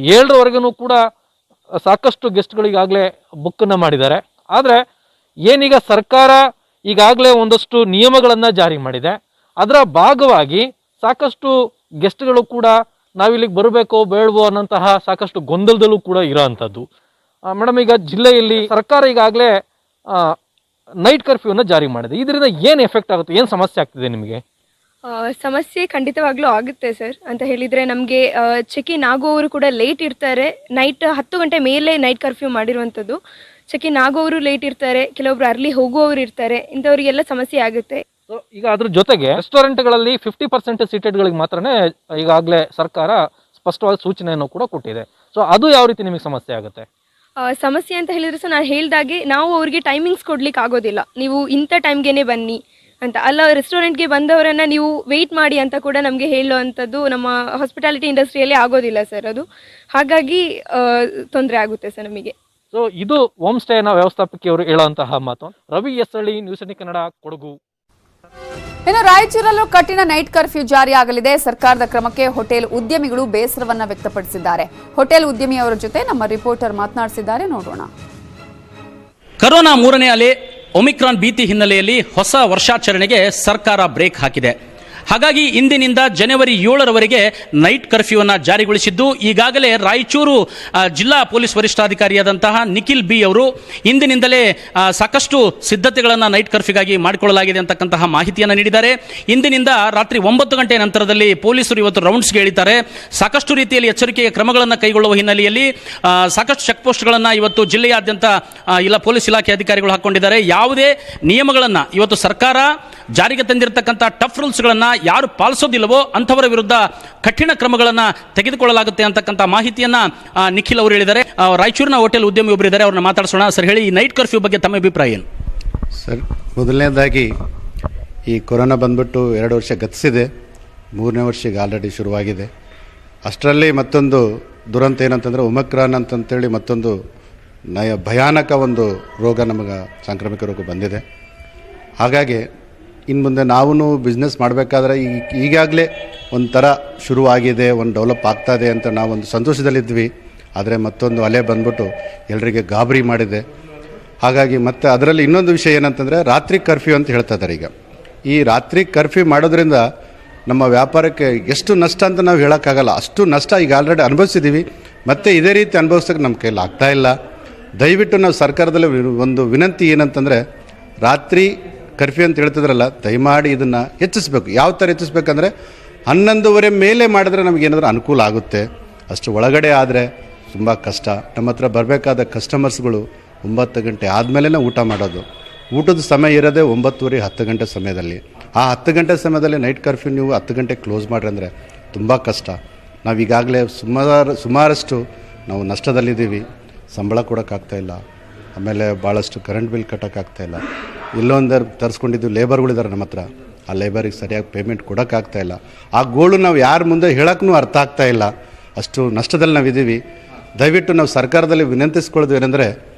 S8: 7ರವರೆಗೂ ಕೂಡ ಸಾಕಷ್ಟು ಗೆಸ್ಟ್ಗಳು ಈಗಾಗಲೇ ಬುಕ್ಕನ್ನು ಮಾಡಿದ್ದಾರೆ. ಆದರೆ ಏನೀಗ ಸರ್ಕಾರ ಈಗಾಗಲೇ ಒಂದಷ್ಟು ನಿಯಮಗಳನ್ನು ಜಾರಿ ಮಾಡಿದೆ. ಅದರ ಭಾಗವಾಗಿ ಸಾಕಷ್ಟು ಗೆಸ್ಟ್ಗಳು ಕೂಡ ನಾವಿಲ್ಲಿಗೆ ಬರಬೇಕೋ ಬೇಡವೋ ಅನ್ನೋಂತಹ ಸಾಕಷ್ಟು ಗೊಂದಲದಲ್ಲೂ ಕೂಡ ಇರೋವಂಥದ್ದು. ಮೇಡಮ್, ಈಗ ಜಿಲ್ಲೆಯಲ್ಲಿ ಸರ್ಕಾರ ಈಗಾಗಲೇ ನೈಟ್ ಕರ್ಫ್ಯೂವನ್ನು ಜಾರಿ ಮಾಡಿದೆ. ಇದರಿಂದ ಏನು ಎಫೆಕ್ಟ್ ಆಗುತ್ತೆ, ಏನು ಸಮಸ್ಯೆ ಆಗ್ತಿದೆ ನಿಮಗೆ?
S19: ಸಮಸ್ಯೆ ಖಂಡಿತವಾಗ್ಲೂ ಆಗುತ್ತೆ ಸರ್. ಅಂತ ಹೇಳಿದರೆ ನಮಗೆ ಚೆಕ್ ಇನ್ ಆಗುವವರು ಕೂಡ ಲೇಟ್ ಇರ್ತಾರೆ. ನೈಟ್ 10 ಗಂಟೆ ಮೇಲೆ ನೈಟ್ ಕರ್ಫ್ಯೂ ಮಾಡಿರುವಂಥದ್ದು. ಚೆಕ್ ಇನ್ ಆಗುವವರು ಲೇಟ್ ಇರ್ತಾರೆ, ಕೆಲವೊಬ್ರು ಅರ್ಲಿ ಹೋಗುವವರು ಇರ್ತಾರೆ. ಇಂಥವರಿಗೆಲ್ಲ ಸಮಸ್ಯೆ ಆಗುತ್ತೆ.
S8: ಈಗ ಅದ್ರ ಜೊತೆಗೆ ರೆಸ್ಟೋರೆಂಟ್ಗಳಲ್ಲಿ 50% ಸೀಟೆಡ್ಗಳಿಗೆ ಮಾತ್ರನೇ ಈಗಾಗಲೇ ಸರ್ಕಾರ ಸ್ಪಷ್ಟವಾದ ಸೂಚನೆಯನ್ನು ಕೂಡ ಕೊಟ್ಟಿದೆ. ಸೊ ಅದು ಯಾವ ರೀತಿ ನಿಮಗೆ ಸಮಸ್ಯೆ ಆಗುತ್ತೆ?
S19: ಸಮಸ್ಯೆ ಅಂತ ಹೇಳಿದರೆ ಸರ್, ನಾನು ಹೇಳ್ದಾಗೆ ನಾವು ಅವ್ರಿಗೆ ಟೈಮಿಂಗ್ಸ್ ಕೊಡ್ಲಿಕ್ಕೆ ಆಗೋದಿಲ್ಲ. ನೀವು ಇಂಥ ಟೈಮ್ಗೆ ಬನ್ನಿ ಅಂತ ಅಲ್ಲ, ರೆಸ್ಟೋರೆಂಟ್ಗೆ ಬಂದವರನ್ನು ನೀವು ವೆಯ್ಟ್ ಮಾಡಿ ಅಂತ ಕೂಡ ನಮಗೆ ಹೇಳುವಂಥದ್ದು ನಮ್ಮ ಹಾಸ್ಪಿಟಾಲಿಟಿ ಇಂಡಸ್ಟ್ರಿಯಲ್ಲಿ ಆಗೋದಿಲ್ಲ ಸರ್. ಅದು ಹಾಗಾಗಿ ತೊಂದರೆ ಆಗುತ್ತೆ ಸರ್ ನಮಗೆ.
S8: ಸೊ ಇದು ಹೋಮ್ ಸ್ಟೇನ ವ್ಯವಸ್ಥಾಪಕಿಯವರು ಹೇಳುವಂತಹ ಮಾತು. ರವಿ ಎಸ್ ಹಳ್ಳಿ, ನ್ಯೂಸ್ 18 ಕನ್ನಡ, ಕೊಡಗು.
S3: ಇನ್ನು ರಾಯಚೂರಲ್ಲೂ ಕಠಿಣ ನೈಟ್ ಕರ್ಫ್ಯೂ ಜಾರಿಯಾಗಲಿದೆ. ಸರ್ಕಾರದ ಕ್ರಮಕ್ಕೆ ಹೋಟೆಲ್ ಉದ್ಯಮಿಗಳು ಬೇಸರವನ್ನ ವ್ಯಕ್ತಪಡಿಸಿದ್ದಾರೆ. ಹೋಟೆಲ್ ಉದ್ಯಮಿಯವರ ಜೊತೆ ನಮ್ಮ ರಿಪೋರ್ಟರ್ ಮಾತನಾಡಿಸಿದ್ದಾರೆ, ನೋಡೋಣ.
S20: ಕೊರೋನಾ 3ನೇ ಅಲೆ, ಒಮಿಕ್ರಾನ್ ಭೀತಿ ಹಿನ್ನೆಲೆಯಲ್ಲಿ ಹೊಸ ವರ್ಷಾಚರಣೆಗೆ ಸರ್ಕಾರ ಬ್ರೇಕ್ ಹಾಕಿದೆ. ಹಾಗಾಗಿ ಇಂದಿನಿಂದ ಜನವರಿ 7ರವರೆಗೆ ನೈಟ್ ಕರ್ಫ್ಯೂವನ್ನು ಜಾರಿಗೊಳಿಸಿದ್ದು, ಈಗಾಗಲೇ ರಾಯಚೂರು ಜಿಲ್ಲಾ ಪೊಲೀಸ್ ವರಿಷ್ಠಾಧಿಕಾರಿಯಾದಂತಹ ನಿಖಿಲ್ ಬಿ ಅವರು ಇಂದಿನಿಂದಲೇ ಸಾಕಷ್ಟು ಸಿದ್ಧತೆಗಳನ್ನು ನೈಟ್ ಕರ್ಫ್ಯೂಗಾಗಿ ಮಾಡಿಕೊಳ್ಳಲಾಗಿದೆ ಅಂತಕ್ಕಂತಹ ಮಾಹಿತಿಯನ್ನು ನೀಡಿದ್ದಾರೆ. ಇಂದಿನಿಂದ ರಾತ್ರಿ 9 ಗಂಟೆ ನಂತರದಲ್ಲಿ ಪೊಲೀಸರು ಇವತ್ತು ರೌಂಡ್ಸ್ಗೆ ಇಳಿತಾರೆ. ಸಾಕಷ್ಟು ರೀತಿಯಲ್ಲಿ ಎಚ್ಚರಿಕೆಯ ಕ್ರಮಗಳನ್ನು ಕೈಗೊಳ್ಳುವ ಹಿನ್ನೆಲೆಯಲ್ಲಿ ಸಾಕಷ್ಟು ಚೆಕ್ ಪೋಸ್ಟ್ಗಳನ್ನು ಇವತ್ತು ಜಿಲ್ಲೆಯಾದ್ಯಂತ ಇಲ್ಲ ಪೊಲೀಸ್ ಇಲಾಖೆ ಅಧಿಕಾರಿಗಳು ಹಾಕೊಂಡಿದ್ದಾರೆ. ಯಾವುದೇ ನಿಯಮಗಳನ್ನು ಇವತ್ತು ಸರ್ಕಾರ ಜಾರಿಗೆ ತಂದಿರತಕ್ಕಂಥ ಟಫ್ ರೂಲ್ಸ್ಗಳನ್ನು ಯಾರು ಪಾಲಿಸೋದಿಲ್ಲವೋ ಅಂಥವರ ವಿರುದ್ಧ ಕಠಿಣ ಕ್ರಮಗಳನ್ನು ತೆಗೆದುಕೊಳ್ಳಲಾಗುತ್ತೆ ಅಂತಕ್ಕಂಥ ಮಾಹಿತಿಯನ್ನು ನಿಖಿಲ್ ಅವರು ಹೇಳಿದ್ದಾರೆ. ರಾಯಚೂರಿನ ಹೋಟೆಲ್ ಉದ್ಯಮಿ ಒಬ್ಬರು ಇದ್ದಾರೆ, ಅವ್ರನ್ನ ಮಾತಾಡ್ಸೋಣ. ಸರ್ ಹೇಳಿ, ಈ ನೈಟ್ ಕರ್ಫ್ಯೂ ಬಗ್ಗೆ ತಮ್ಮ ಅಭಿಪ್ರಾಯ ಏನು?
S21: ಸರ್, ಮೊದಲನೇದಾಗಿ ಈ ಕೊರೋನಾ ಬಂದ್ಬಿಟ್ಟು 2 ವರ್ಷ ಗತಿಸಿದೆ, 3ನೇ ವರ್ಷಕ್ಕೆ ಆಲ್ರೆಡಿ ಶುರುವಾಗಿದೆ. ಅಷ್ಟರಲ್ಲಿ ಮತ್ತೊಂದು ದುರಂತ ಏನಂತಂದರೆ ಒಮಿಕ್ರಾನ್ ಅಂತಂತೇಳಿ ಮತ್ತೊಂದು ಭಯಾನಕ ಒಂದು ರೋಗ ನಮಗೆ ಸಾಂಕ್ರಾಮಿಕ ರೋಗ ಬಂದಿದೆ. ಹಾಗಾಗಿ ಇನ್ನು ಮುಂದೆ ನಾವು ಬಿಸ್ನೆಸ್ ಮಾಡಬೇಕಾದ್ರೆ ಈಗಾಗಲೇ ಒಂಥರ ಶುರುವಾಗಿದೆ, ಒಂದು ಡೆವಲಪ್ ಆಗ್ತಾಯಿದೆ ಅಂತ ನಾವೊಂದು ಸಂತೋಷದಲ್ಲಿದ್ವಿ. ಆದರೆ ಮತ್ತೊಂದು ಅಲೆ ಬಂದ್ಬಿಟ್ಟು ಎಲ್ಲರಿಗೆ ಗಾಬರಿ ಮಾಡಿದೆ. ಹಾಗಾಗಿ ಮತ್ತು ಅದರಲ್ಲಿ ಇನ್ನೊಂದು ವಿಷಯ ಏನಂತಂದರೆ ರಾತ್ರಿ ಕರ್ಫ್ಯೂ ಅಂತ ಹೇಳ್ತಾ ಇದ್ದಾರೆ. ಈಗ ಈ ರಾತ್ರಿ ಕರ್ಫ್ಯೂ ಮಾಡೋದ್ರಿಂದ ನಮ್ಮ ವ್ಯಾಪಾರಕ್ಕೆ ಎಷ್ಟು ನಷ್ಟ ಅಂತ ನಾವು ಹೇಳೋಕ್ಕಾಗಲ್ಲ. ಅಷ್ಟು ನಷ್ಟ ಈಗ ಆಲ್ರೆಡಿ ಅನುಭವಿಸಿದ್ದೀವಿ, ಮತ್ತು ಇದೇ ರೀತಿ ಅನುಭವಿಸೋಕ್ಕೆ ನಮ್ಮ ಕೈಲಿ ಆಗ್ತಾಯಿಲ್ಲ. ದಯವಿಟ್ಟು ನಾವು ಸರ್ಕಾರದಲ್ಲಿ ಒಂದು ವಿನಂತಿ ಏನಂತಂದರೆ, ರಾತ್ರಿ ಕರ್ಫ್ಯೂ ಅಂತ ಹೇಳ್ತಿದ್ರಲ್ಲ, ದಯಮಾಡಿ ಇದನ್ನು ಹೆಚ್ಚಿಸ್ಬೇಕು. ಯಾವ ಥರ ಹೆಚ್ಚಿಸ್ಬೇಕಂದ್ರೆ 11:30 ಮೇಲೆ ಮಾಡಿದ್ರೆ ನಮಗೇನಾದರೂ ಅನುಕೂಲ ಆಗುತ್ತೆ. ಅಷ್ಟು ಒಳಗಡೆ ಆದರೆ ತುಂಬ ಕಷ್ಟ. ನಮ್ಮ ಹತ್ರ ಬರಬೇಕಾದ ಕಸ್ಟಮರ್ಸ್ಗಳು 9 ಗಂಟೆ ಆದಮೇಲೆ ಊಟ ಮಾಡೋದು. ಊಟದ ಸಮಯ ಇರೋದೇ 9:30, 10 ಗಂಟೆ ಸಮಯದಲ್ಲಿ. ಆ 10 ಗಂಟೆ ಸಮಯದಲ್ಲಿ ನೈಟ್ ಕರ್ಫ್ಯೂ ನೀವು 10 ಗಂಟೆ ಕ್ಲೋಸ್ ಮಾಡಿರಿ ಅಂದರೆ ತುಂಬ ಕಷ್ಟ. ನಾವು ಈಗಾಗಲೇ ಸುಮಾರಷ್ಟು ನಾವು ನಷ್ಟದಲ್ಲಿದ್ದೀವಿ. ಸಂಬಳ ಕೊಡೋಕ್ಕಾಗ್ತಾಯಿಲ್ಲ, ಆಮೇಲೆ ಭಾಳಷ್ಟು ಕರೆಂಟ್ ಬಿಲ್ ಕಟ್ಟೋಕ್ಕಾಗ್ತಾಯಿಲ್ಲ. ಇಲ್ಲೊಂದು ತರಿಸ್ಕೊಂಡಿದ್ದು ಲೇಬರ್ಗಳಿದ್ದಾರೆ ನಮ್ಮ ಹತ್ರ, ಆ ಲೇಬರಿಗೆ ಸರಿಯಾಗಿ ಪೇಮೆಂಟ್ ಕೊಡೋಕ್ಕಾಗ್ತಾಯಿಲ್ಲ. ಆ ಗೋಳು ನಾವು ಯಾರ ಮುಂದೆ ಹೇಳೋಕ್ಕೂ ಅರ್ಥ ಆಗ್ತಾಯಿಲ್ಲ. ಅಷ್ಟು ನಷ್ಟದಲ್ಲಿ ನಾವಿದ್ದೀವಿ. ದಯವಿಟ್ಟು ನಾವು ಸರ್ಕಾರದಲ್ಲಿ ವಿನಂತಿಸ್ಕೊಳ್ಳೋದು ಏನಂದರೆ,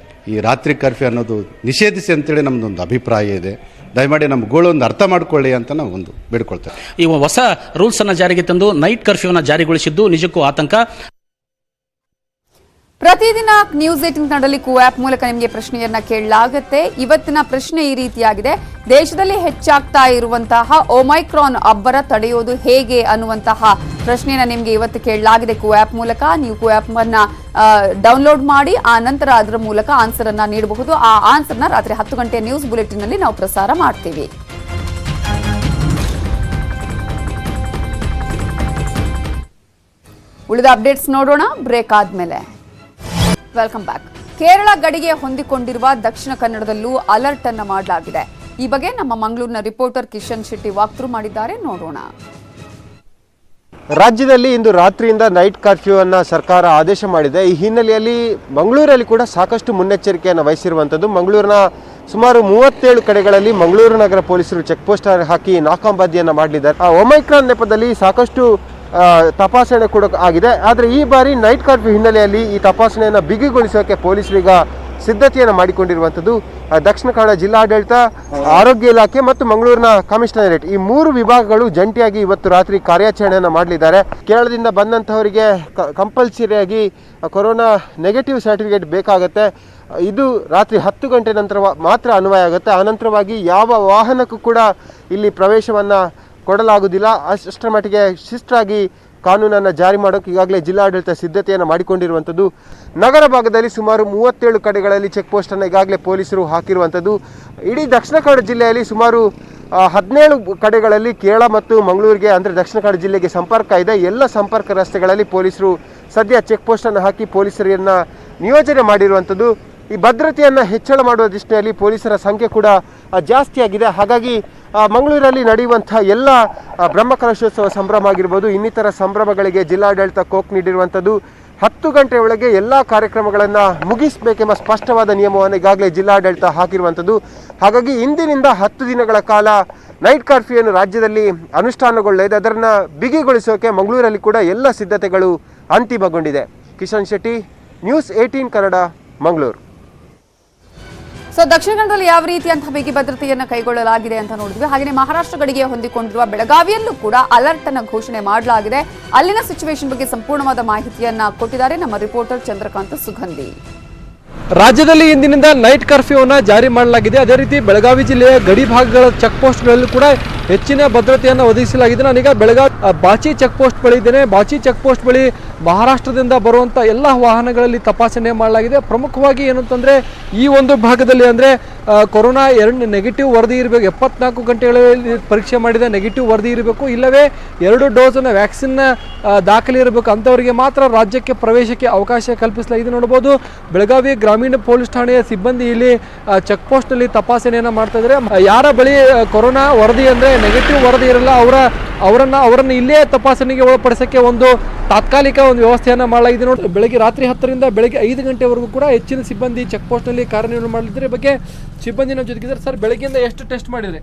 S21: ಈ ರಾತ್ರಿ ಕರ್ಫ್ಯೂ ಅನ್ನೋದು ನಿಷೇಧಿಸಿ ಅಂತೇಳಿ ನಮ್ಮದೊಂದು ಅಭಿಪ್ರಾಯ ಇದೆ. ದಯಮಾಡಿ ನಮ್ಮ ಗೋಳು ಒಂದು ಅರ್ಥ ಮಾಡ್ಕೊಳ್ಳಿ ಅಂತ ನಾವು ಒಂದು ಬೇಡ್ಕೊಳ್ತೇವೆ.
S20: ಈ ಹೊಸ ರೂಲ್ಸನ್ನು ಜಾರಿಗೆ ತಂದು ನೈಟ್ ಕರ್ಫ್ಯೂವನ್ನು ಜಾರಿಗೊಳಿಸಿದ್ದು ನಿಜಕ್ಕೂ ಆತಂಕ.
S3: ಪ್ರತಿದಿನ ನ್ಯೂಸ್ 18 ಕನ್ನಡದಲ್ಲಿ ಆಪ್ ಮೂಲಕ ನಿಮಗೆ ಪ್ರಶ್ನೆಯನ್ನ ಕೇಳಲಾಗುತ್ತೆ. ಇವತ್ತಿನ ಪ್ರಶ್ನೆ ಈ ರೀತಿಯಾಗಿದೆ: ದೇಶದಲ್ಲಿ ಹೆಚ್ಚಾಗ್ತಾ ಇರುವಂತಹ ಒಮೈಕ್ರಾನ್ ಅಬ್ಬರ ತಡೆಯೋದು ಹೇಗೆ ಅನ್ನುವಂತಹ ಪ್ರಶ್ನೆಯನ್ನ ನಿಮಗೆ ಇವತ್ತು ಕೇಳಲಾಗಿದೆ ಆಪ್ ಮೂಲಕ. ನೀವು ಆಪ್ ಅನ್ನ ಡೌನ್ಲೋಡ್ ಮಾಡಿ ಆ ನಂತರ ಅದರ ಮೂಲಕ ಆನ್ಸರ್ ಅನ್ನ ನೀಡಬಹುದು. ಆ ಆನ್ಸರ್ನ ರಾತ್ರಿ 10 ಗಂಟೆ ನ್ಯೂಸ್ ಬುಲೆಟಿನ್ ನಲ್ಲಿ ನಾವು ಪ್ರಸಾರ ಮಾಡ್ತೀವಿ. ಉಳಿದ ಅಪ್ಡೇಟ್ಸ್ ನೋಡೋಣ ಬ್ರೇಕ್ ಆದ್ಮೇಲೆ. Welcome back. ಕೇರಳ ಗಡಿಗೆ ಹೊಂದಿಕೊಂಡಿರುವ ದಕ್ಷಿಣ ಕನ್ನಡದಲ್ಲೂ ಅಲರ್ಟ್ ಅನ್ನು ಮಾಡಲಾಗಿದೆ. ಈ ಬಗ್ಗೆ ನಮ್ಮ ಮಂಗಳೂರಿನ ರಿಪೋರ್ಟರ್ ಕಿಶನ್ ಶೆಟ್ಟಿ ವಾಕ್ಥ್ರೂ ಮಾಡಿದ್ದಾರೆ, ನೋಡೋಣ.
S18: ರಾಜ್ಯದಲ್ಲಿ ಇಂದು ರಾತ್ರಿಯಿಂದ ನೈಟ್ ಕರ್ಫ್ಯೂ ಅನ್ನು ಸರ್ಕಾರ ಆದೇಶ ಮಾಡಿದೆ. ಈ ಹಿನ್ನೆಲೆಯಲ್ಲಿ ಮಂಗಳೂರಲ್ಲಿ ಕೂಡ ಸಾಕಷ್ಟು ಮುನ್ನೆಚ್ಚರಿಕೆಯನ್ನು ವಹಿಸಿರುವಂಥದ್ದು. ಮಂಗಳೂರಿನ ಸುಮಾರು 37 ಕಡೆಗಳಲ್ಲಿ ಮಂಗಳೂರು ನಗರ ಪೊಲೀಸರು ಚೆಕ್ ಪೋಸ್ಟ್ ಹಾಕಿ ನಾಕಾಬಂದಿಯನ್ನು ಮಾಡಲಿದ್ದಾರೆ. ಒಮೈಕ್ರಾನ್ ನೆಪದಲ್ಲಿ ಸಾಕಷ್ಟು ತಪಾಸಣೆ ಕೂಡ ಆಗಿದೆ. ಆದರೆ ಈ ಬಾರಿ ನೈಟ್ ಕರ್ಫ್ಯೂ ಹಿನ್ನೆಲೆಯಲ್ಲಿ ಈ ತಪಾಸಣೆಯನ್ನು ಬಿಗಿಗೊಳಿಸೋಕೆ ಪೊಲೀಸರೀಗ ಸಿದ್ಧತೆಯನ್ನು ಮಾಡಿಕೊಂಡಿರುವಂಥದ್ದು. ದಕ್ಷಿಣ ಕನ್ನಡ ಜಿಲ್ಲಾಡಳಿತ, ಆರೋಗ್ಯ ಇಲಾಖೆ ಮತ್ತು ಮಂಗಳೂರಿನ ಕಮಿಷನರೇಟ್ ಈ 3 ವಿಭಾಗಗಳು ಜಂಟಿಯಾಗಿ ಇವತ್ತು ರಾತ್ರಿ ಕಾರ್ಯಾಚರಣೆಯನ್ನು ಮಾಡಲಿದ್ದಾರೆ. ಕೇರಳದಿಂದ ಬಂದಂಥವರಿಗೆ ಕಂಪಲ್ಸರಿಯಾಗಿ ಕೊರೋನಾ ನೆಗೆಟಿವ್ ಸರ್ಟಿಫಿಕೇಟ್ ಬೇಕಾಗುತ್ತೆ. ಇದು ರಾತ್ರಿ 10 ಗಂಟೆ ನಂತರ ಮಾತ್ರ ಅನ್ವಯ ಆಗುತ್ತೆ. ಆನಂತರವಾಗಿ ಯಾವ ವಾಹನಕ್ಕೂ ಕೂಡ ಇಲ್ಲಿ ಪ್ರವೇಶವನ್ನು ಕೊಡಲಾಗುವುದಿಲ್ಲ. ಅಷ್ಟರ ಮಟ್ಟಿಗೆ ಶಿಸ್ತಾಗಿ ಕಾನೂನನ್ನು ಜಾರಿ ಮಾಡೋಕ್ಕೆ ಈಗಾಗಲೇ ಜಿಲ್ಲಾಡಳಿತ ಸಿದ್ಧತೆಯನ್ನು ಮಾಡಿಕೊಂಡಿರುವಂಥದ್ದು. ನಗರ ಭಾಗದಲ್ಲಿ ಸುಮಾರು 37 ಕಡೆಗಳಲ್ಲಿ ಚೆಕ್ ಪೋಸ್ಟನ್ನು ಈಗಾಗಲೇ ಪೊಲೀಸರು ಹಾಕಿರುವಂಥದ್ದು. ಇಡೀ ದಕ್ಷಿಣ ಕನ್ನಡ ಜಿಲ್ಲೆಯಲ್ಲಿ ಸುಮಾರು 17 ಕಡೆಗಳಲ್ಲಿ ಕೇರಳ ಮತ್ತು ಮಂಗಳೂರಿಗೆ ಅಂದರೆ ದಕ್ಷಿಣ ಕನ್ನಡ ಜಿಲ್ಲೆಗೆ ಸಂಪರ್ಕ ಇದೆ. ಎಲ್ಲ ಸಂಪರ್ಕ ರಸ್ತೆಗಳಲ್ಲಿ ಪೊಲೀಸರು ಸದ್ಯ ಚೆಕ್ ಪೋಸ್ಟನ್ನು ಹಾಕಿ ಪೊಲೀಸರನ್ನು ನಿಯೋಜನೆ ಮಾಡಿರುವಂಥದ್ದು. ಈ ಭದ್ರತೆಯನ್ನು ಹೆಚ್ಚಳ ಮಾಡುವ ದೃಷ್ಟಿಯಲ್ಲಿ ಪೊಲೀಸರ ಸಂಖ್ಯೆ ಕೂಡ ಜಾಸ್ತಿಯಾಗಿದೆ. ಹಾಗಾಗಿ ಮಂಗಳೂರಲ್ಲಿ ನಡೆಯುವಂಥ ಎಲ್ಲ ಬ್ರಹ್ಮಕಲಶೋತ್ಸವ ಸಂಭ್ರಮ ಆಗಿರ್ಬೋದು, ಇನ್ನಿತರ ಸಂಭ್ರಮಗಳಿಗೆ ಜಿಲ್ಲಾಡಳಿತ ಕೋಕ್ ನೀಡಿರುವಂಥದ್ದು. 10 ಗಂಟೆ ಒಳಗೆ ಎಲ್ಲ ಕಾರ್ಯಕ್ರಮಗಳನ್ನು ಮುಗಿಸಬೇಕೆಂಬ ಸ್ಪಷ್ಟವಾದ ನಿಯಮವನ್ನು ಈಗಾಗಲೇ ಜಿಲ್ಲಾಡಳಿತ ಹಾಕಿರುವಂಥದ್ದು. ಹಾಗಾಗಿ ಇಂದಿನಿಂದ 10 ದಿನಗಳ ಕಾಲ ನೈಟ್ ಕರ್ಫ್ಯೂಯನ್ನು ರಾಜ್ಯದಲ್ಲಿ ಅನುಷ್ಠಾನಗೊಳ್ಳಲಿದೆ. ಅದನ್ನು ಬಿಗಿಗೊಳಿಸೋಕೆ ಮಂಗಳೂರಲ್ಲಿ ಕೂಡ ಎಲ್ಲ ಸಿದ್ಧತೆಗಳು ಅಂತಿಮಗೊಂಡಿದೆ. ಕಿಶನ್ ಶೆಟ್ಟಿ, ನ್ಯೂಸ್ 18 ಕನ್ನಡ, ಮಂಗಳೂರು.
S3: ಸೊ ದಕ್ಷಿಣ ಕನ್ನಡದಲ್ಲಿ ಯಾವ ರೀತಿಯಂತಹ ಬಿಗಿ ಭದ್ರತೆಯನ್ನು ಕೈಗೊಳ್ಳಲಾಗಿದೆ ಅಂತ ನೋಡಿದ್ವಿ. ಹಾಗೆಯೇ ಮಹಾರಾಷ್ಟ್ರ ಗಡಿಗೆ ಹೊಂದಿಕೊಂಡಿರುವ ಬೆಳಗಾವಿಯಲ್ಲೂ ಕೂಡ ಅಲರ್ಟ್ ಅನ್ನು ಘೋಷಣೆ ಮಾಡಲಾಗಿದೆ. ಅಲ್ಲಿನ ಸಿಚುವೇಶನ್ ಬಗ್ಗೆ ಸಂಪೂರ್ಣವಾದ ಮಾಹಿತಿಯನ್ನ ಕೊಟ್ಟಿದ್ದಾರೆ ನಮ್ಮ ರಿಪೋರ್ಟರ್ ಚಂದ್ರಕಾಂತ್ ಸುಗಂಧಿ.
S15: ರಾಜ್ಯದಲ್ಲಿ ಇಂದಿನಿಂದ ನೈಟ್ ಕರ್ಫ್ಯೂವನ್ನು ಜಾರಿ ಮಾಡಲಾಗಿದೆ. ಅದೇ ರೀತಿ ಬೆಳಗಾವಿ ಜಿಲ್ಲೆಯ ಗಡಿ ಭಾಗಗಳ ಚೆಕ್ ಪೋಸ್ಟ್ಗಳಲ್ಲೂ ಕೂಡ ಹೆಚ್ಚಿನ ಭದ್ರತೆಯನ್ನು ಒದಗಿಸಲಾಗಿದೆ. ನಾನೀಗ ಬೆಳಗಾವಿ ಬಾಚಿ ಚೆಕ್ ಪೋಸ್ಟ್ ಬಳಿ ಇದ್ದೇನೆ. ಬಾಚಿ ಚೆಕ್ ಪೋಸ್ಟ್ ಬಳಿ ಮಹಾರಾಷ್ಟ್ರದಿಂದ ಬರುವಂಥ ಎಲ್ಲ ವಾಹನಗಳಲ್ಲಿ ತಪಾಸಣೆ ಮಾಡಲಾಗಿದೆ. ಪ್ರಮುಖವಾಗಿ ಏನಂತಂದರೆ ಈ ಒಂದು ಭಾಗದಲ್ಲಿ ಅಂದರೆ ಕೊರೋನಾ ನೆಗೆಟಿವ್ ವರದಿ ಇರಬೇಕು, 74 ಗಂಟೆಗಳಲ್ಲಿ ಪರೀಕ್ಷೆ ಮಾಡಿದ ನೆಗೆಟಿವ್ ವರದಿ ಇರಬೇಕು, ಇಲ್ಲವೇ 2 ಡೋಸನ್ನು ವ್ಯಾಕ್ಸಿನ್ನ ದಾಖಲೆ ಇರಬೇಕು. ಅಂಥವರಿಗೆ ಮಾತ್ರ ರಾಜ್ಯಕ್ಕೆ ಪ್ರವೇಶಕ್ಕೆ ಅವಕಾಶ ಕಲ್ಪಿಸಲಾಗಿದೆ. ನೋಡ್ಬೋದು ಬೆಳಗಾವಿ ಗ್ರಾಮೀಣ ಪೊಲೀಸ್ ಠಾಣೆಯ ಸಿಬ್ಬಂದಿ ಇಲ್ಲಿ ಚೆಕ್ ಪೋಸ್ಟ್ನಲ್ಲಿ ತಪಾಸಣೆಯನ್ನು ಮಾಡ್ತಾ ಇದ್ದಾರೆ. ಯಾರ ಬಳಿ ಕೊರೋನಾ ವರದಿ ಅಂದರೆ ನೆಗೆಟಿವ್ ವರದಿ ಇರಲ್ಲ ಅವರನ್ನು ಇಲ್ಲೇ ತಪಾಸಣೆಗೆ ಒಳಪಡಿಸೋಕ್ಕೆ ಒಂದು ತಾತ್ಕಾಲಿಕ ಒಂದು ವ್ಯವಸ್ಥೆಯನ್ನು ಮಾಡಲಾಗಿದೆ. ನೋಡಿ, ಬೆಳಗ್ಗೆ ರಾತ್ರಿ 10ರಿಂದ ಬೆಳಗ್ಗೆ 5 ಗಂಟೆವರೆಗೂ ಕೂಡ ಹೆಚ್ಚಿನ ಸಿಬ್ಬಂದಿ ಚೆಕ್ ಪೋಸ್ಟ್ನಲ್ಲಿ ಕಾರ್ಯನಿರ್ವಹಣೆ ಮಾಡಲಿದ್ದಾರೆ. ಬಗ್ಗೆ ಸಿಬ್ಬಂದಿನ ಜೊತೆಗಿದ್ದಾರೆ. ಸರ್, ಬೆಳಗ್ಗೆಯಿಂದ ಎಷ್ಟು ಟೆಸ್ಟ್ ಮಾಡಿದ್ರಿ?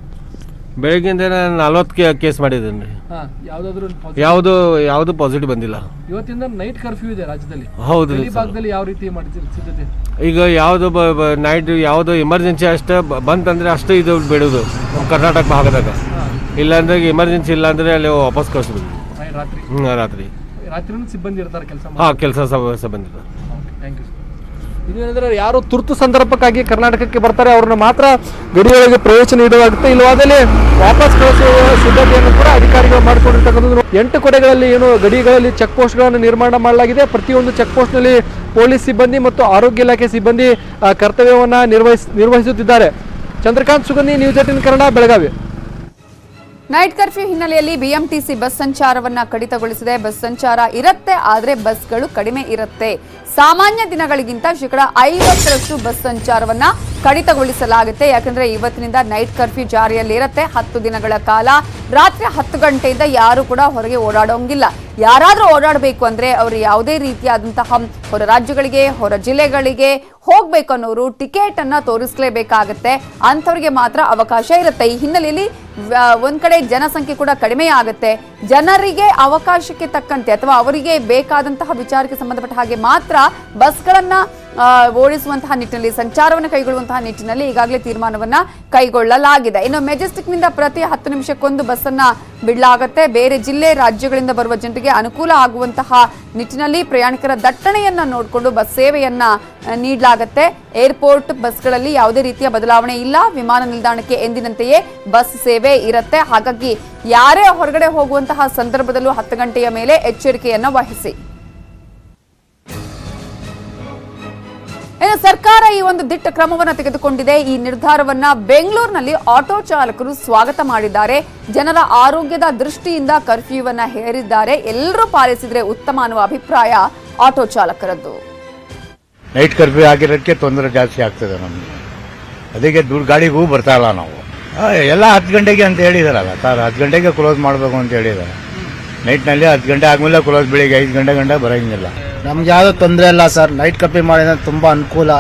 S4: ಬೆಳಗ್ಗೆಯಿಂದ ನಾನು 40 ಕೇಸ್ ಮಾಡಿದ್ದೇನೆ. ಯಾವುದು ಪಾಸಿಟಿವ್ ಬಂದಿಲ್ಲ.
S15: ಇವತ್ತಿಂದ ನೈಟ್ ಕರ್ಫ್ಯೂ ಇದೆ ರಾಜ್ಯದಲ್ಲಿ.
S4: ಹೌದು.
S15: ಈ ಭಾಗದಲ್ಲಿ ಯಾವ ರೀತಿ ಮಾಡಿದ್ದೀರಿ ಸಿದ್ಧತೆ?
S4: ಈಗ ಯಾವುದು ನೈಟ್ ಯಾವುದು ಎಮರ್ಜೆನ್ಸಿ ಅಷ್ಟೇ ಬಂತಂದ್ರೆ ಅಷ್ಟೇ ಇದು ಬಿಡೋದು ಕರ್ನಾಟಕ ಭಾಗದಾಗ. ಇಲ್ಲಾಂದ್ರೆ ಎಮರ್ಜೆನ್ಸಿ ಇಲ್ಲ ಅಂದ್ರೆ ಅಲ್ಲಿ ವಾಪಸ್ ಕಳಿಸ್ಬೋದು. ರಾತ್ರಿ
S15: ಸಿಬ್ಬಂದಿ ಇರ್ತಾರೆ ಕೆಲಸ.
S4: ಕೆಲಸ ಸಿಬ್ಬಂದಿ.
S15: Thank you. ಇದೇನೆಂದರೆ ಯಾರು ತುರ್ತು ಸಂದರ್ಭಕ್ಕಾಗಿ ಕರ್ನಾಟಕಕ್ಕೆ ಬರ್ತಾರೆ ಅವ್ರನ್ನ ಮಾತ್ರ ಗಡಿಯೊಳಗೆ ಪ್ರವೇಶ ನೀಡಲಾಗುತ್ತೆ. ಇಲ್ಲವಾದಲ್ಲಿ ವಾಪಸ್ ಕಳಿಸುವ ಸಿದ್ಧತೆಯನ್ನು ಕೂಡ ಅಧಿಕಾರಿಗಳು ಮಾಡಿಕೊಂಡಿರ್ತಕ್ಕಂಥದ್ದು. 8 ಕಡೆಗಳಲ್ಲಿ ಗಡಿಗಳಲ್ಲಿ ಚೆಕ್ ಪೋಸ್ಟ್ಗಳನ್ನು ನಿರ್ಮಾಣ ಮಾಡಲಾಗಿದೆ. ಪ್ರತಿಯೊಂದು ಚೆಕ್ ಪೋಸ್ಟ್ನಲ್ಲಿ ಪೊಲೀಸ್ ಸಿಬ್ಬಂದಿ ಮತ್ತು ಆರೋಗ್ಯ ಇಲಾಖೆ ಸಿಬ್ಬಂದಿ ಕರ್ತವ್ಯವನ್ನು ನಿರ್ವಹಿಸುತ್ತಿದ್ದಾರೆ. Chandrakant Sugandhi, news 18 Kannada, Belagavi.
S3: Night curfew ಹಿನ್ನೆಲೆಯಲ್ಲಿ ಬಿಎಂಟಿಸಿ ಬಸ್ ಸಂಚಾರವನ್ನ ಕಡಿತಗೊಳಿಸಿದೆ. ಬಸ್ ಸಂಚಾರ ಇರುತ್ತೆ, ಆದರೆ ಬಸ್ಗಳು ಕಡಿಮೆ ಇರುತ್ತೆ. ಸಾಮಾನ್ಯ ದಿನಗಳಿಗಿಂತ 50% ಬಸ್ ಸಂಚಾರವನ್ನ ಕಡಿತಗೊಳಿಸಲಾಗುತ್ತೆ. ಯಾಕಂದ್ರೆ ಇವತ್ತಿನಿಂದ ನೈಟ್ ಕರ್ಫ್ಯೂ ಜಾರಿಯಲ್ಲಿ ಇರುತ್ತೆ. 10 ದಿನಗಳ ಕಾಲ ರಾತ್ರಿ 10 ಗಂಟೆಯಿಂದ ಯಾರು ಕೂಡ ಹೊರಗೆ ಓಡಾಡೋಂಗಿಲ್ಲ. ಯಾರಾದರೂ ಓಡಾಡಬೇಕು ಅಂದ್ರೆ ಅವರು ಯಾವುದೇ ರೀತಿಯಾದಂತಹ ಹೊರ ರಾಜ್ಯಗಳಿಗೆ, ಹೊರ ಜಿಲ್ಲೆಗಳಿಗೆ ಹೋಗ್ಬೇಕು ಅನ್ನೋರು ಟಿಕೆಟ್ ಅನ್ನ ತೋರಿಸಲೇಬೇಕಾಗತ್ತೆ. ಅಂಥವ್ರಿಗೆ ಮಾತ್ರ ಅವಕಾಶ ಇರುತ್ತೆ. ಈ ಹಿನ್ನೆಲೆಯಲ್ಲಿ ಒಂದ್ ಕಡೆ ಜನಸಂಖ್ಯೆ ಕೂಡ ಕಡಿಮೆ ಆಗುತ್ತೆ. ಜನರಿಗೆ ಅವಕಾಶಕ್ಕೆ ತಕ್ಕಂತೆ ಅಥವಾ ಅವರಿಗೆ ಬೇಕಾದಂತಹ ವಿಚಾರಕ್ಕೆ ಸಂಬಂಧಪಟ್ಟ ಹಾಗೆ ಮಾತ್ರ ಬಸ್ಗಳನ್ನ ಓಡಿಸುವಂತಹ ನಿಟ್ಟಿನಲ್ಲಿ, ಸಂಚಾರವನ್ನು ಕೈಗೊಳ್ಳುವಂತಹ ನಿಟ್ಟಿನಲ್ಲಿ ಈಗಾಗಲೇ ತೀರ್ಮಾನವನ್ನ ಕೈಗೊಳ್ಳಲಾಗಿದೆ. ಇನ್ನು ಮೆಜೆಸ್ಟಿಕ್ನಿಂದ ಪ್ರತಿ 10 ನಿಮಿಷಕ್ಕೊಂದು ಬಸ್ಸನ್ನ ಬಿಡಲಾಗುತ್ತೆ. ಬೇರೆ ಜಿಲ್ಲೆ ರಾಜ್ಯಗಳಿಂದ ಬರುವ ಜನರಿಗೆ ಅನುಕೂಲ ಆಗುವಂತಹ ನಿಟ್ಟಿನಲ್ಲಿ ಪ್ರಯಾಣಿಕರ ದಟ್ಟಣೆಯನ್ನ ನೋಡಿಕೊಂಡು ಬಸ್ ಸೇವೆಯನ್ನ ನೀಡಲಾಗುತ್ತೆ. ಏರ್ಪೋರ್ಟ್ ಬಸ್ಗಳಲ್ಲಿ ಯಾವುದೇ ರೀತಿಯ ಬದಲಾವಣೆ ಇಲ್ಲ. ವಿಮಾನ ನಿಲ್ದಾಣಕ್ಕೆ ಎಂದಿನಂತೆಯೇ ಬಸ್ ಸೇವೆ ಇರುತ್ತೆ. ಹಾಗಾಗಿ ಯಾರೇ ಹೊರಗಡೆ ಹೋಗುವಂತಹ ಸಂದರ್ಭದಲ್ಲೂ 10 ಗಂಟೆಯ ಮೇಲೆ ಎಚ್ಚರಿಕೆಯನ್ನ ವಹಿಸಿ. ಸರ್ಕಾರ ಈ ಒಂದು ದಿಟ್ಟ ಕ್ರಮವನ್ನು ತೆಗೆದುಕೊಂಡಿದೆ. ಈ ನಿರ್ಧಾರವನ್ನ ಬೆಂಗಳೂರಿನಲ್ಲಿ ಆಟೋ ಚಾಲಕರು ಸ್ವಾಗತ ಮಾಡಿದ್ದಾರೆ. ಜನರ ಆರೋಗ್ಯದ ದೃಷ್ಟಿಯಿಂದ ಕರ್ಫ್ಯೂವನ್ನ ಹೇರಿದ್ದಾರೆ. ಎಲ್ಲರೂ ಪಾಲಿಸಿದ್ರೆ ಉತ್ತಮ ಅನ್ನುವ ಅಭಿಪ್ರಾಯ ಆಟೋ ಚಾಲಕರದ್ದು.
S6: ನೈಟ್ ಕರ್ಫ್ಯೂ ಆಗಿರೋದಕ್ಕೆ ತೊಂದರೆ ಜಾಸ್ತಿ ಆಗ್ತದೆ ನಮಗೆ. ಅದಕ್ಕೆ ಗಾಡಿಗೂ ಬರ್ತಾ ಇಲ್ಲ ನಾವು. ಎಲ್ಲ 10 ಗಂಟೆಗೆ ಅಂತ ಹೇಳಿದಾರಲ್ಲ ಸರ್, 10 ಗಂಟೆಗೆ ಕ್ಲೋಸ್ ಮಾಡಬೇಕು ಅಂತ ಹೇಳಿದ್ದಾರೆ. ನೈಟ್ನಲ್ಲಿ 10 ಗಂಟೆ ಆದ್ಮೇಲೆ ಕ್ಲೋಸ್, ಬೆಳಿಗ್ಗೆ 5 ಗಂಟೆ ಬರೋಂಗಿಲ್ಲ.
S22: ನಮ್ಗೆ ಯಾವುದೂ ತೊಂದರೆ ಇಲ್ಲ ಸರ್. ನೈಟ್ ಕರ್ಫ್ಯೂ ಮಾಡಿದ್ರೆ ತುಂಬ ಅನುಕೂಲ.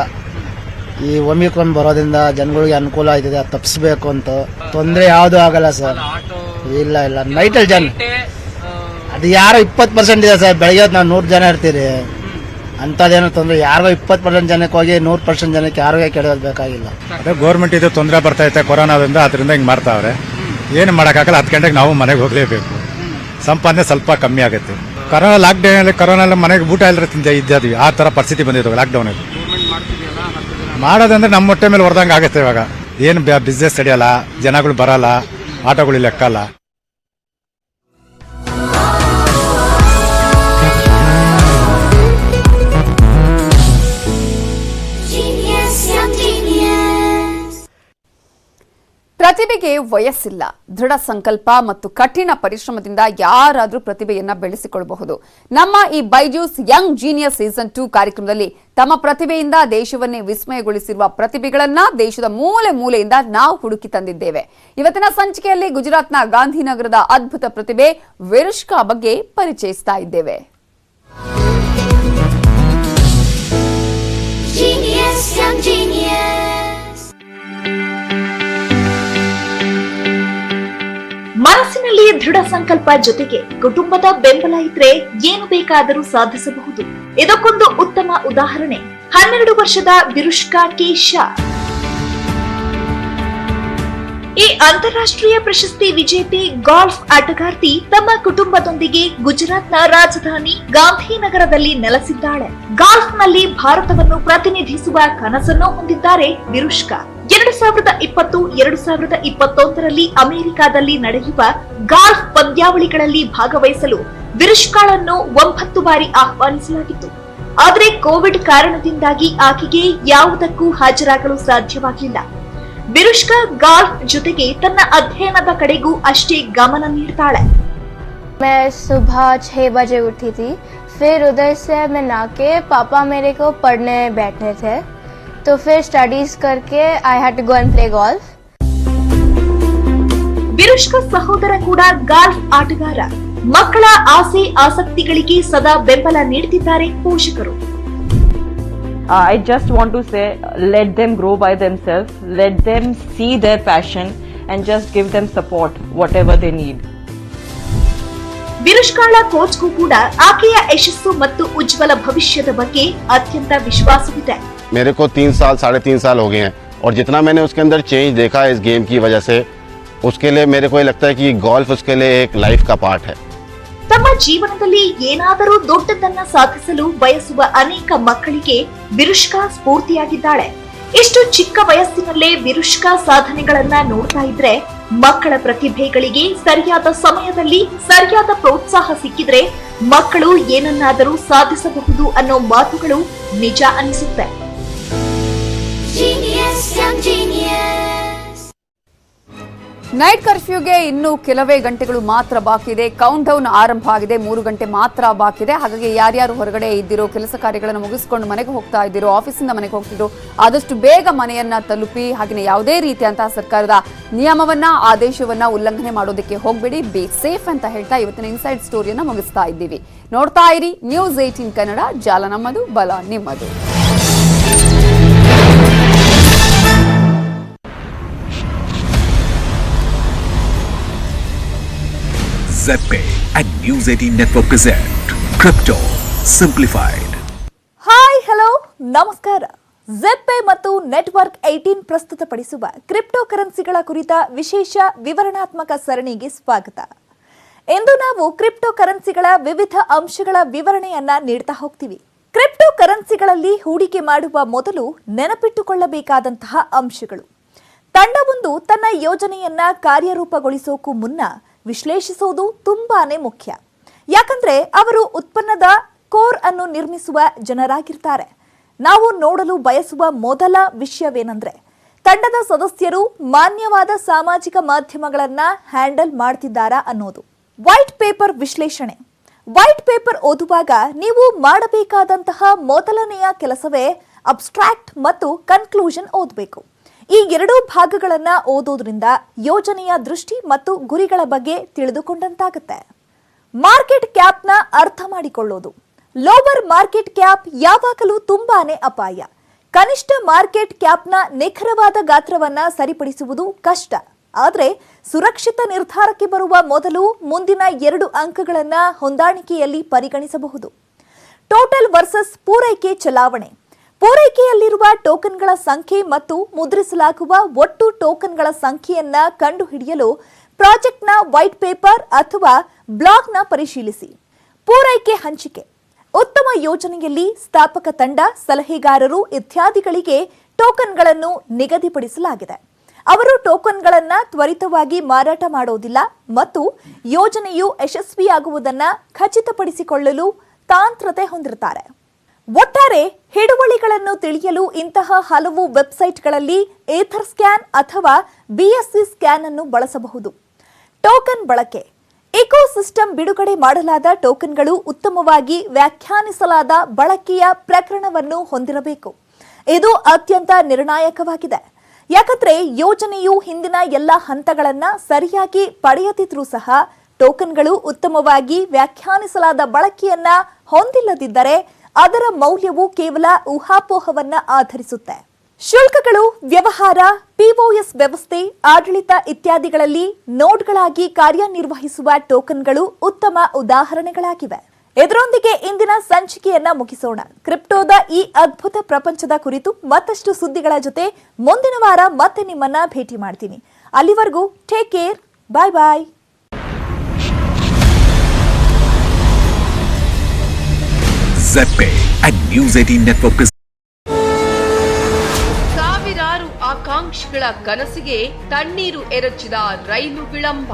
S22: ಈ ಒಮಿಕ್ರಾನ್ ಬರೋದ್ರಿಂದ ಜನಗಳಿಗೆ ಅನುಕೂಲ ಆಯ್ತದೆ. ಅದು ತಪ್ಪಿಸ್ಬೇಕು ಅಂತ ತೊಂದರೆ ಯಾವುದೂ ಆಗಲ್ಲ ಸರ್. ಇಲ್ಲ ನೈಟಲ್ಲಿ ಜನ ಅದು ಯಾರೋ 20% ಇದೆ ಸರ್. ಬೆಳಗ್ಗೆ ನಾವು 100 ಜನ ಇರ್ತೀರಿ, ಅಂಥದ್ದೇನೋ ತೊಂದರೆ. ಯಾರಿಗೋ 20% ಜನಕ್ಕೆ ಹೋಗಿ 100% ಜನಕ್ಕೆ ಯಾರಿಗೂ ಕೆಡೋದು ಬೇಕಾಗಿಲ್ಲ.
S6: ಅದೇ ಗೌರ್ಮೆಂಟ್ ಇದು ತೊಂದರೆ ಬರ್ತಾ ಇತ್ತೆ ಕೊರೋನಾದಿಂದ, ಅದರಿಂದ ಹಿಂಗೆ ಮಾಡ್ತಾವ್ರೆ. ಏನು ಮಾಡೋಕ್ಕಾಗಲ್ಲ. 10 ಗಂಟೆಗೆ ನಾವು ಮನೆಗೆ ಹೋಗಲೇಬೇಕು. ಸಂಪಾದನೆ ಸ್ವಲ್ಪ ಕಮ್ಮಿ ಆಗುತ್ತೆ. ಕೊರೋನಾ ಲಾಕ್ಡೌನಲ್ಲಿ ಕೊರೋನಾ ಮನೆಗೆ ಊಟ ಎಲ್ಲರೂ ಇದ್ದಿದ್ವಿ. ಆ ಥರ ಪರಿಸ್ಥಿತಿ ಬಂದಿತ್ತು ಲಾಕ್ಡೌನಲ್ಲಿ. ಮಾಡೋದಂದ್ರೆ ನಮ್ಮ ಹೊಟ್ಟೆ ಮೇಲೆ ಹೊಡೆದಂಗೆ ಆಗುತ್ತೆ. ಇವಾಗ ಏನು ಬಿಸ್ನೆಸ್ ನಡೆಯಲ್ಲ, ಜನಗಳು ಬರಲ್ಲ, ಆಟೋಗಳು ಲೆಕ್ಕಲ್ಲ.
S3: ಪ್ರತಿಭೆಗೆ ವಯಸ್ಸಿಲ್ಲ. ದೃಢ ಸಂಕಲ್ಪ ಮತ್ತು ಕಠಿಣ ಪರಿಶ್ರಮದಿಂದ ಯಾರಾದರೂ ಪ್ರತಿಭೆಯನ್ನ ಬೆಳೆಸಿಕೊಳ್ಳಬಹುದು. ನಮ್ಮ ಈ ಬೈಜೂಸ್ ಯಂಗ್ ಜೀನಿಯಸ್ ಸೀಸನ್ 2 ಕಾರ್ಯಕ್ರಮದಲ್ಲಿ ತಮ್ಮ ಪ್ರತಿಭೆಯಿಂದ ದೇಶವನ್ನೇ ವಿಸ್ಮಯಗೊಳಿಸಿರುವ ಪ್ರತಿಭೆಗಳನ್ನ ದೇಶದ ಮೂಲೆ ಮೂಲೆಯಿಂದ ನಾವು ಹುಡುಕಿ ತಂದಿದ್ದೇವೆ. ಇವತ್ತಿನ ಸಂಚಿಕೆಯಲ್ಲಿ ಗುಜರಾತ್ನ ಗಾಂಧಿನಗರದ ಅದ್ಭುತ ಪ್ರತಿಭೆ ವಿರುಷ್ಕಾ ಬಗ್ಗೆ ಪರಿಚಯಿಸ್ತಾ ಇದ್ದೇವೆ.
S23: ಮನಸ್ಸಿನಲ್ಲಿ ದೃಢ ಸಂಕಲ್ಪ ಜೊತೆಗೆ ಕುಟುಂಬದ ಬೆಂಬಲ ಇದ್ರೆ ಏನು ಬೇಕಾದರೂ ಸಾಧಿಸಬಹುದು. ಇದಕ್ಕೊಂದು ಉತ್ತಮ ಉದಾಹರಣೆ 12 ವರ್ಷದ ವಿರುಷ್ಕಾ ಕೆ ಶಾ. ಈ ಅಂತಾರಾಷ್ಟ್ರೀಯ ಪ್ರಶಸ್ತಿ ವಿಜೇತೆ ಗಾಲ್ಫ್ ಆಟಗಾರ್ತಿ ತಮ್ಮ ಕುಟುಂಬದೊಂದಿಗೆ ಗುಜರಾತ್ನ ರಾಜಧಾನಿ ಗಾಂಧಿನಗರದಲ್ಲಿ ನೆಲೆಸಿದ್ದಾಳೆ. ಗಾಲ್ಫ್ನಲ್ಲಿ ಭಾರತವನ್ನು ಪ್ರತಿನಿಧಿಸುವ ಕನಸನ್ನು ಹೊಂದಿದ್ದಾರೆ ವಿರುಷ್ಕಾ. 2020-2021ರಲ್ಲಿ ಅಮೆರಿಕಾದಲ್ಲಿ ನಡೆಯುವ ಗಾಲ್ಫ್ ಪಂದ್ಯಾವಳಿಗಳಲ್ಲಿ ಭಾಗವಹಿಸಲು ವಿರುಷ್ಕಾಳನ್ನು 9 ಬಾರಿ ಆಹ್ವಾನಿಸಲಾಗಿತ್ತು. ಆದರೆ ಕೋವಿಡ್ ಕಾರಣದಿಂದಾಗಿ ಆಕೆಗೆ ಯಾವುದಕ್ಕೂ ಹಾಜರಾಗಲು ಸಾಧ್ಯವಾಗಿಲ್ಲ. ವಿರುಷ್ಕಾ ಗಾಲ್ಫ್ ಜೊತೆಗೆ ತನ್ನ ಅಧ್ಯಯನದ ಕಡೆಗೂ ಅಷ್ಟೇ ಗಮನ ನೀಡ್ತಾಳೆ.
S24: मैं सुबह 6 बजे उठी थी. फिर उधर से मैं नहाके पापा मेरे को पढ़ने बैठे थे, तो फिर स्टडीज करके I had to go and play golf.
S23: Virushka ಸಹೋದರ ಕೂಡ ಗಾಲ್ಫ್ ಆಟಗಾರ. ಮಕ್ಕಳ ಆಸೆ ಆಸಕ್ತಿಗಳಿಗೆ ಸದಾ ಬೆಂಬಲ ನೀಡುತ್ತಿದ್ದಾರೆ ಪೋಷಕರು.
S25: I just want to say, let them grow by themselves, let them see their passion and just give them support, whatever they need.
S23: ವಿರುಷ್ಕಾಳ ಕೋಚ್ಗೂ ಕೂಡ ಆಕೆಯ ಯಶಸ್ಸು ಮತ್ತು ಉಜ್ವಲ ಭವಿಷ್ಯದ ಬಗ್ಗೆ ಅತ್ಯಂತ ವಿಶ್ವಾಸವಿದೆ.
S26: मेरे को 3 साल 3.5 साल हो गए हैं और जितना मैंने उसके अंदर चेंज देखा है इस गेम की वजह से, उसके लिए मेरे को ये लगता है कि गोल्फ उसके लिए एक लाइफ का पार्ट है.
S23: ತಮ್ಮ ಜೀವನದಲ್ಲಿ ಏನಾದರೂ ದೊಡ್ಡದನ್ನ ಸಾಧಿಸಲು ಬಯಸುವ ಅನೇಕ ಮಕ್ಕಳಿಗೆ ವಿರುಷ್ಕಾ ಸ್ಫೂರ್ತಿಯಾಗಿದ್ದಾಳೆ. ಇಷ್ಟು ಚಿಕ್ಕ ವಯಸ್ಸಿನಲ್ಲೇ ವಿರುಷ್ಕಾ ಸಾಧನೆಗಳನ್ನ ನೋಡ್ತಾ ಇದ್ರೆ ಮಕ್ಕಳ ಪ್ರತಿಭೆಗಳಿಗೆ ಸರಿಯಾದ ಸಮಯದಲ್ಲಿ ಸರಿಯಾದ ಪ್ರೋತ್ಸಾಹ ಸಿಕ್ಕಿದ್ರೆ ಮಕ್ಕಳು ಏನನ್ನಾದರೂ ಸಾಧಿಸಬಹುದು ಅನ್ನೋ ಮಾತುಗಳು ನಿಜ ಅನಿಸುತ್ತೆ.
S3: ನೈಟ್ ಕರ್ಫ್ಯೂಗೆ ಇನ್ನು ಕೆಲವೇ ಗಂಟೆಗಳು ಮಾತ್ರ ಬಾಕಿ ಇದೆ. ಕೌಂಟ್ ಡೌನ್ ಆರಂಭ ಆಗಿದೆ. 3 ಗಂಟೆ ಮಾತ್ರ ಬಾಕಿ ಇದೆ. ಹಾಗಾಗಿ ಯಾರ್ಯಾರು ಹೊರಗಡೆ ಇದ್ದಿರೋ, ಕೆಲಸ ಕಾರ್ಯಗಳನ್ನು ಮುಗಿಸಿಕೊಂಡು ಮನೆಗೆ ಹೋಗ್ತಾ ಇದ್ದೀರೋ, ಆಫೀಸಿಂದ ಮನೆಗೆ ಹೋಗ್ತಿದ್ರು, ಆದಷ್ಟು ಬೇಗ ಮನೆಯನ್ನ ತಲುಪಿ. ಹಾಗೆಯೇ ಯಾವುದೇ ರೀತಿಯಂತಹ ಸರ್ಕಾರದ ನಿಯಮವನ್ನ, ಆದೇಶವನ್ನ ಉಲ್ಲಂಘನೆ ಮಾಡೋದಕ್ಕೆ ಹೋಗಬೇಡಿ. ಬಿ ಸೇಫ್ ಅಂತ ಹೇಳ್ತಾ ಇವತ್ತಿನ ಇನ್ಸೈಡ್ ಸ್ಟೋರಿಯನ್ನ ಮುಗಿಸ್ತಾ ಇದ್ದೀವಿ. ನೋಡ್ತಾ ಇರಿ ನ್ಯೂಸ್ 18 ಕನ್ನಡ. ಜಾಲ ನಮ್ಮದು, ಬಲ ನಿಮ್ಮದು.
S27: ZPay and News 18 Network present Crypto Simplified.
S3: Hi, hello.
S1: ನಮಸ್ಕಾರ. ಝೆಪ್ಪೆ ಮತ್ತು ನೆಟ್ವರ್ಕ್ 18 ಪ್ರಸ್ತುತಪಡಿಸುವ ಕ್ರಿಪ್ಟೋ ಕರೆನ್ಸಿಗಳ ಕುರಿತ ವಿಶೇಷ ವಿವರಣಾತ್ಮಕ ಸರಣಿಗೆ ಸ್ವಾಗತ. ಇಂದು ನಾವು ಕ್ರಿಪ್ಟೋ ಕರೆನ್ಸಿಗಳ ವಿವಿಧ ಅಂಶಗಳ ವಿವರಣೆಯನ್ನ ನೀಡ್ತಾ ಹೋಗ್ತೀವಿ. ಕ್ರಿಪ್ಟೋ ಕರೆನ್ಸಿಗಳಲ್ಲಿ ಹೂಡಿಕೆ ಮಾಡುವ ಮೊದಲು ನೆನಪಿಟ್ಟುಕೊಳ್ಳಬೇಕಾದಂತಹ ಅಂಶಗಳು. ತಂಡವೊಂದು ತನ್ನ ಯೋಜನೆಯನ್ನ ಕಾರ್ಯರೂಪಗೊಳಿಸೋಕು ಮುನ್ನ ವಿಶ್ಲೇಷಿಸೋದು ತುಂಬಾನೇ ಮುಖ್ಯ. ಯಾಕಂದ್ರೆ ಅವರು ಉತ್ಪನ್ನದ ಕೋರ್ ಅನ್ನು ನಿರ್ಮಿಸುವ ಜನರಾಗಿರ್ತಾರೆ. ನಾವು ನೋಡಲು ಬಯಸುವ ಮೊದಲ ವಿಷಯವೇನೆಂದ್ರೆ ತಂಡದ ಸದಸ್ಯರು ಮಾನ್ಯವಾದ ಸಾಮಾಜಿಕ ಮಾಧ್ಯಮಗಳನ್ನ ಹ್ಯಾಂಡಲ್ ಮಾಡ್ತಿದ್ದಾರಾ ಅನ್ನೋದು. ವೈಟ್ ಪೇಪರ್ ವಿಶ್ಲೇಷಣೆ. ವೈಟ್ ಪೇಪರ್ ಓದುವಾಗ ನೀವು ಮಾಡಬೇಕಾದಂತಹ ಮೊದಲನೆಯ ಕೆಲಸವೇ ಅಬ್ಸ್ಟ್ರಾಕ್ಟ್ ಮತ್ತು ಕನ್ಕ್ಲೂಷನ್ ಓದಬೇಕು. ಈ ಎರಡೂ ಭಾಗಗಳನ್ನ ಓದೋದ್ರಿಂದ ಯೋಜನೆಯ ದೃಷ್ಟಿ ಮತ್ತು ಗುರಿಗಳ ಬಗ್ಗೆ ತಿಳಿದುಕೊಂಡಂತಾಗುತ್ತೆ. ಮಾರ್ಕೆಟ್ ಕ್ಯಾಪ್ನ ಅರ್ಥ ಮಾಡಿಕೊಳ್ಳೋದು. ಲೋವರ್ ಮಾರ್ಕೆಟ್ ಕ್ಯಾಪ್ ಯಾವಾಗಲೂ ತುಂಬಾನೇ ಅಪಾಯ. ಕನಿಷ್ಠ ಮಾರ್ಕೆಟ್ ಕ್ಯಾಪ್ನ ನಿಖರವಾದ ಗಾತ್ರವನ್ನ ಸರಿಪಡಿಸುವುದು ಕಷ್ಟ. ಆದರೆ ಸುರಕ್ಷಿತ ನಿರ್ಧಾರಕ್ಕೆ ಬರುವ ಮೊದಲು ಮುಂದಿನ 2 ಅಂಕಗಳನ್ನ ಹೊಂದಾಣಿಕೆಯಲ್ಲಿ ಪರಿಗಣಿಸಬಹುದು. ಟೋಟಲ್ ವರ್ಸಸ್ ಪೂರೈಕೆ ಚಲಾವಣೆ. ಪೂರೈಕೆಯಲ್ಲಿರುವ ಟೋಕನ್ಗಳ ಸಂಖ್ಯೆ ಮತ್ತು ಮುದ್ರಿಸಲಾಗುವ ಒಟ್ಟು ಟೋಕನ್ಗಳ ಸಂಖ್ಯೆಯನ್ನ ಕಂಡುಹಿಡಿಯಲು ಪ್ರಾಜೆಕ್ಟ್ನ ವೈಟ್ ಪೇಪರ್ ಅಥವಾ ಬ್ಲಾಗ್ನ ಪರಿಶೀಲಿಸಿ. ಪೂರೈಕೆ ಹಂಚಿಕೆ. ಉತ್ತಮ ಯೋಜನೆಯಲ್ಲಿ ಸ್ಥಾಪಕ ತಂಡ, ಸಲಹೆಗಾರರು ಇತ್ಯಾದಿಗಳಿಗೆ ಟೋಕನ್ಗಳನ್ನು ನಿಗದಿಪಡಿಸಲಾಗಿದೆ. ಅವರು ಟೋಕನ್ಗಳನ್ನು ತ್ವರಿತವಾಗಿ ಮಾರಾಟ ಮಾಡೋದಿಲ್ಲ ಮತ್ತು ಯೋಜನೆಯು ಯಶಸ್ವಿಯಾಗುವುದನ್ನು ಖಚಿತಪಡಿಸಿಕೊಳ್ಳಲು ತಾಂತ್ರತೆ ಹೊಂದಿರುತ್ತಾರೆ. ಒಟ್ಟಾರೆ ಹಿಡುವಳಿಗಳನ್ನು ತಿಳಿಯಲು ಇಂತಹ ಹಲವು ವೆಬ್ಸೈಟ್ಗಳಲ್ಲಿ ಏಥರ್ ಸ್ಕ್ಯಾನ್ ಅಥವಾ BSC ಸ್ಕ್ಯಾನ್ ಅನ್ನು ಬಳಸಬಹುದು. ಟೋಕನ್ ಬಳಕೆ. ಇಕೋಸಿಸ್ಟಮ್ ಬಿಡುಗಡೆ ಮಾಡಲಾದ ಟೋಕನ್ಗಳು ಉತ್ತಮವಾಗಿ ವ್ಯಾಖ್ಯಾನಿಸಲಾದ ಬಳಕೆಯ ಪ್ರಕರಣವನ್ನು ಹೊಂದಿರಬೇಕು. ಇದು ಅತ್ಯಂತ ನಿರ್ಣಾಯಕವಾಗಿದೆ. ಯಾಕಂದ್ರೆ ಯೋಜನೆಯು ಹಿಂದಿನ ಎಲ್ಲ ಹಂತಗಳನ್ನ ಸರಿಯಾಗಿ ಪಡೆಯದಿದ್ರೂ ಸಹ ಟೋಕನ್ಗಳು ಉತ್ತಮವಾಗಿ ವ್ಯಾಖ್ಯಾನಿಸಲಾದ ಬಳಕೆಯನ್ನ ಹೊಂದಿಲ್ಲದಿದ್ದರೆ ಅದರ ಮೌಲ್ಯವು ಕೇವಲ ಊಹಾಪೋಹವನ್ನ ಆಧರಿಸುತ್ತೆ. ಶುಲ್ಕಗಳು, ವ್ಯವಹಾರ, POS ವ್ಯವಸ್ಥೆ, ಆಡಳಿತ ಇತ್ಯಾದಿಗಳಲ್ಲಿ ನೋಡ್ಗಳಾಗಿ ಕಾರ್ಯನಿರ್ವಹಿಸುವ ಟೋಕನ್ಗಳು ಉತ್ತಮ ಉದಾಹರಣೆಗಳಾಗಿವೆ. ಇದರೊಂದಿಗೆ ಇಂದಿನ ಸಂಚಿಕೆಯನ್ನ ಮುಗಿಸೋಣ. ಕ್ರಿಪ್ಟೋದ ಈ ಅದ್ಭುತ ಪ್ರಪಂಚದ ಕುರಿತು ಮತ್ತಷ್ಟು ಸುದ್ದಿಗಳ ಜೊತೆ ಮುಂದಿನ ವಾರ ಮತ್ತೆ ನಿಮ್ಮನ್ನ ಭೇಟಿ ಮಾಡ್ತೀನಿ. ಅಲ್ಲಿವರೆಗೂ take care. Bye bye.
S27: Zeppe and News 18 Network.
S2: ಸಾವಿರಾರು ಆಕಾಂಕ್ಷಿಗಳ ಕನಸಿಗೆ ತಣ್ಣೀರು ಎರಚಿದ ರೈಲು ವಿಳಂಬ.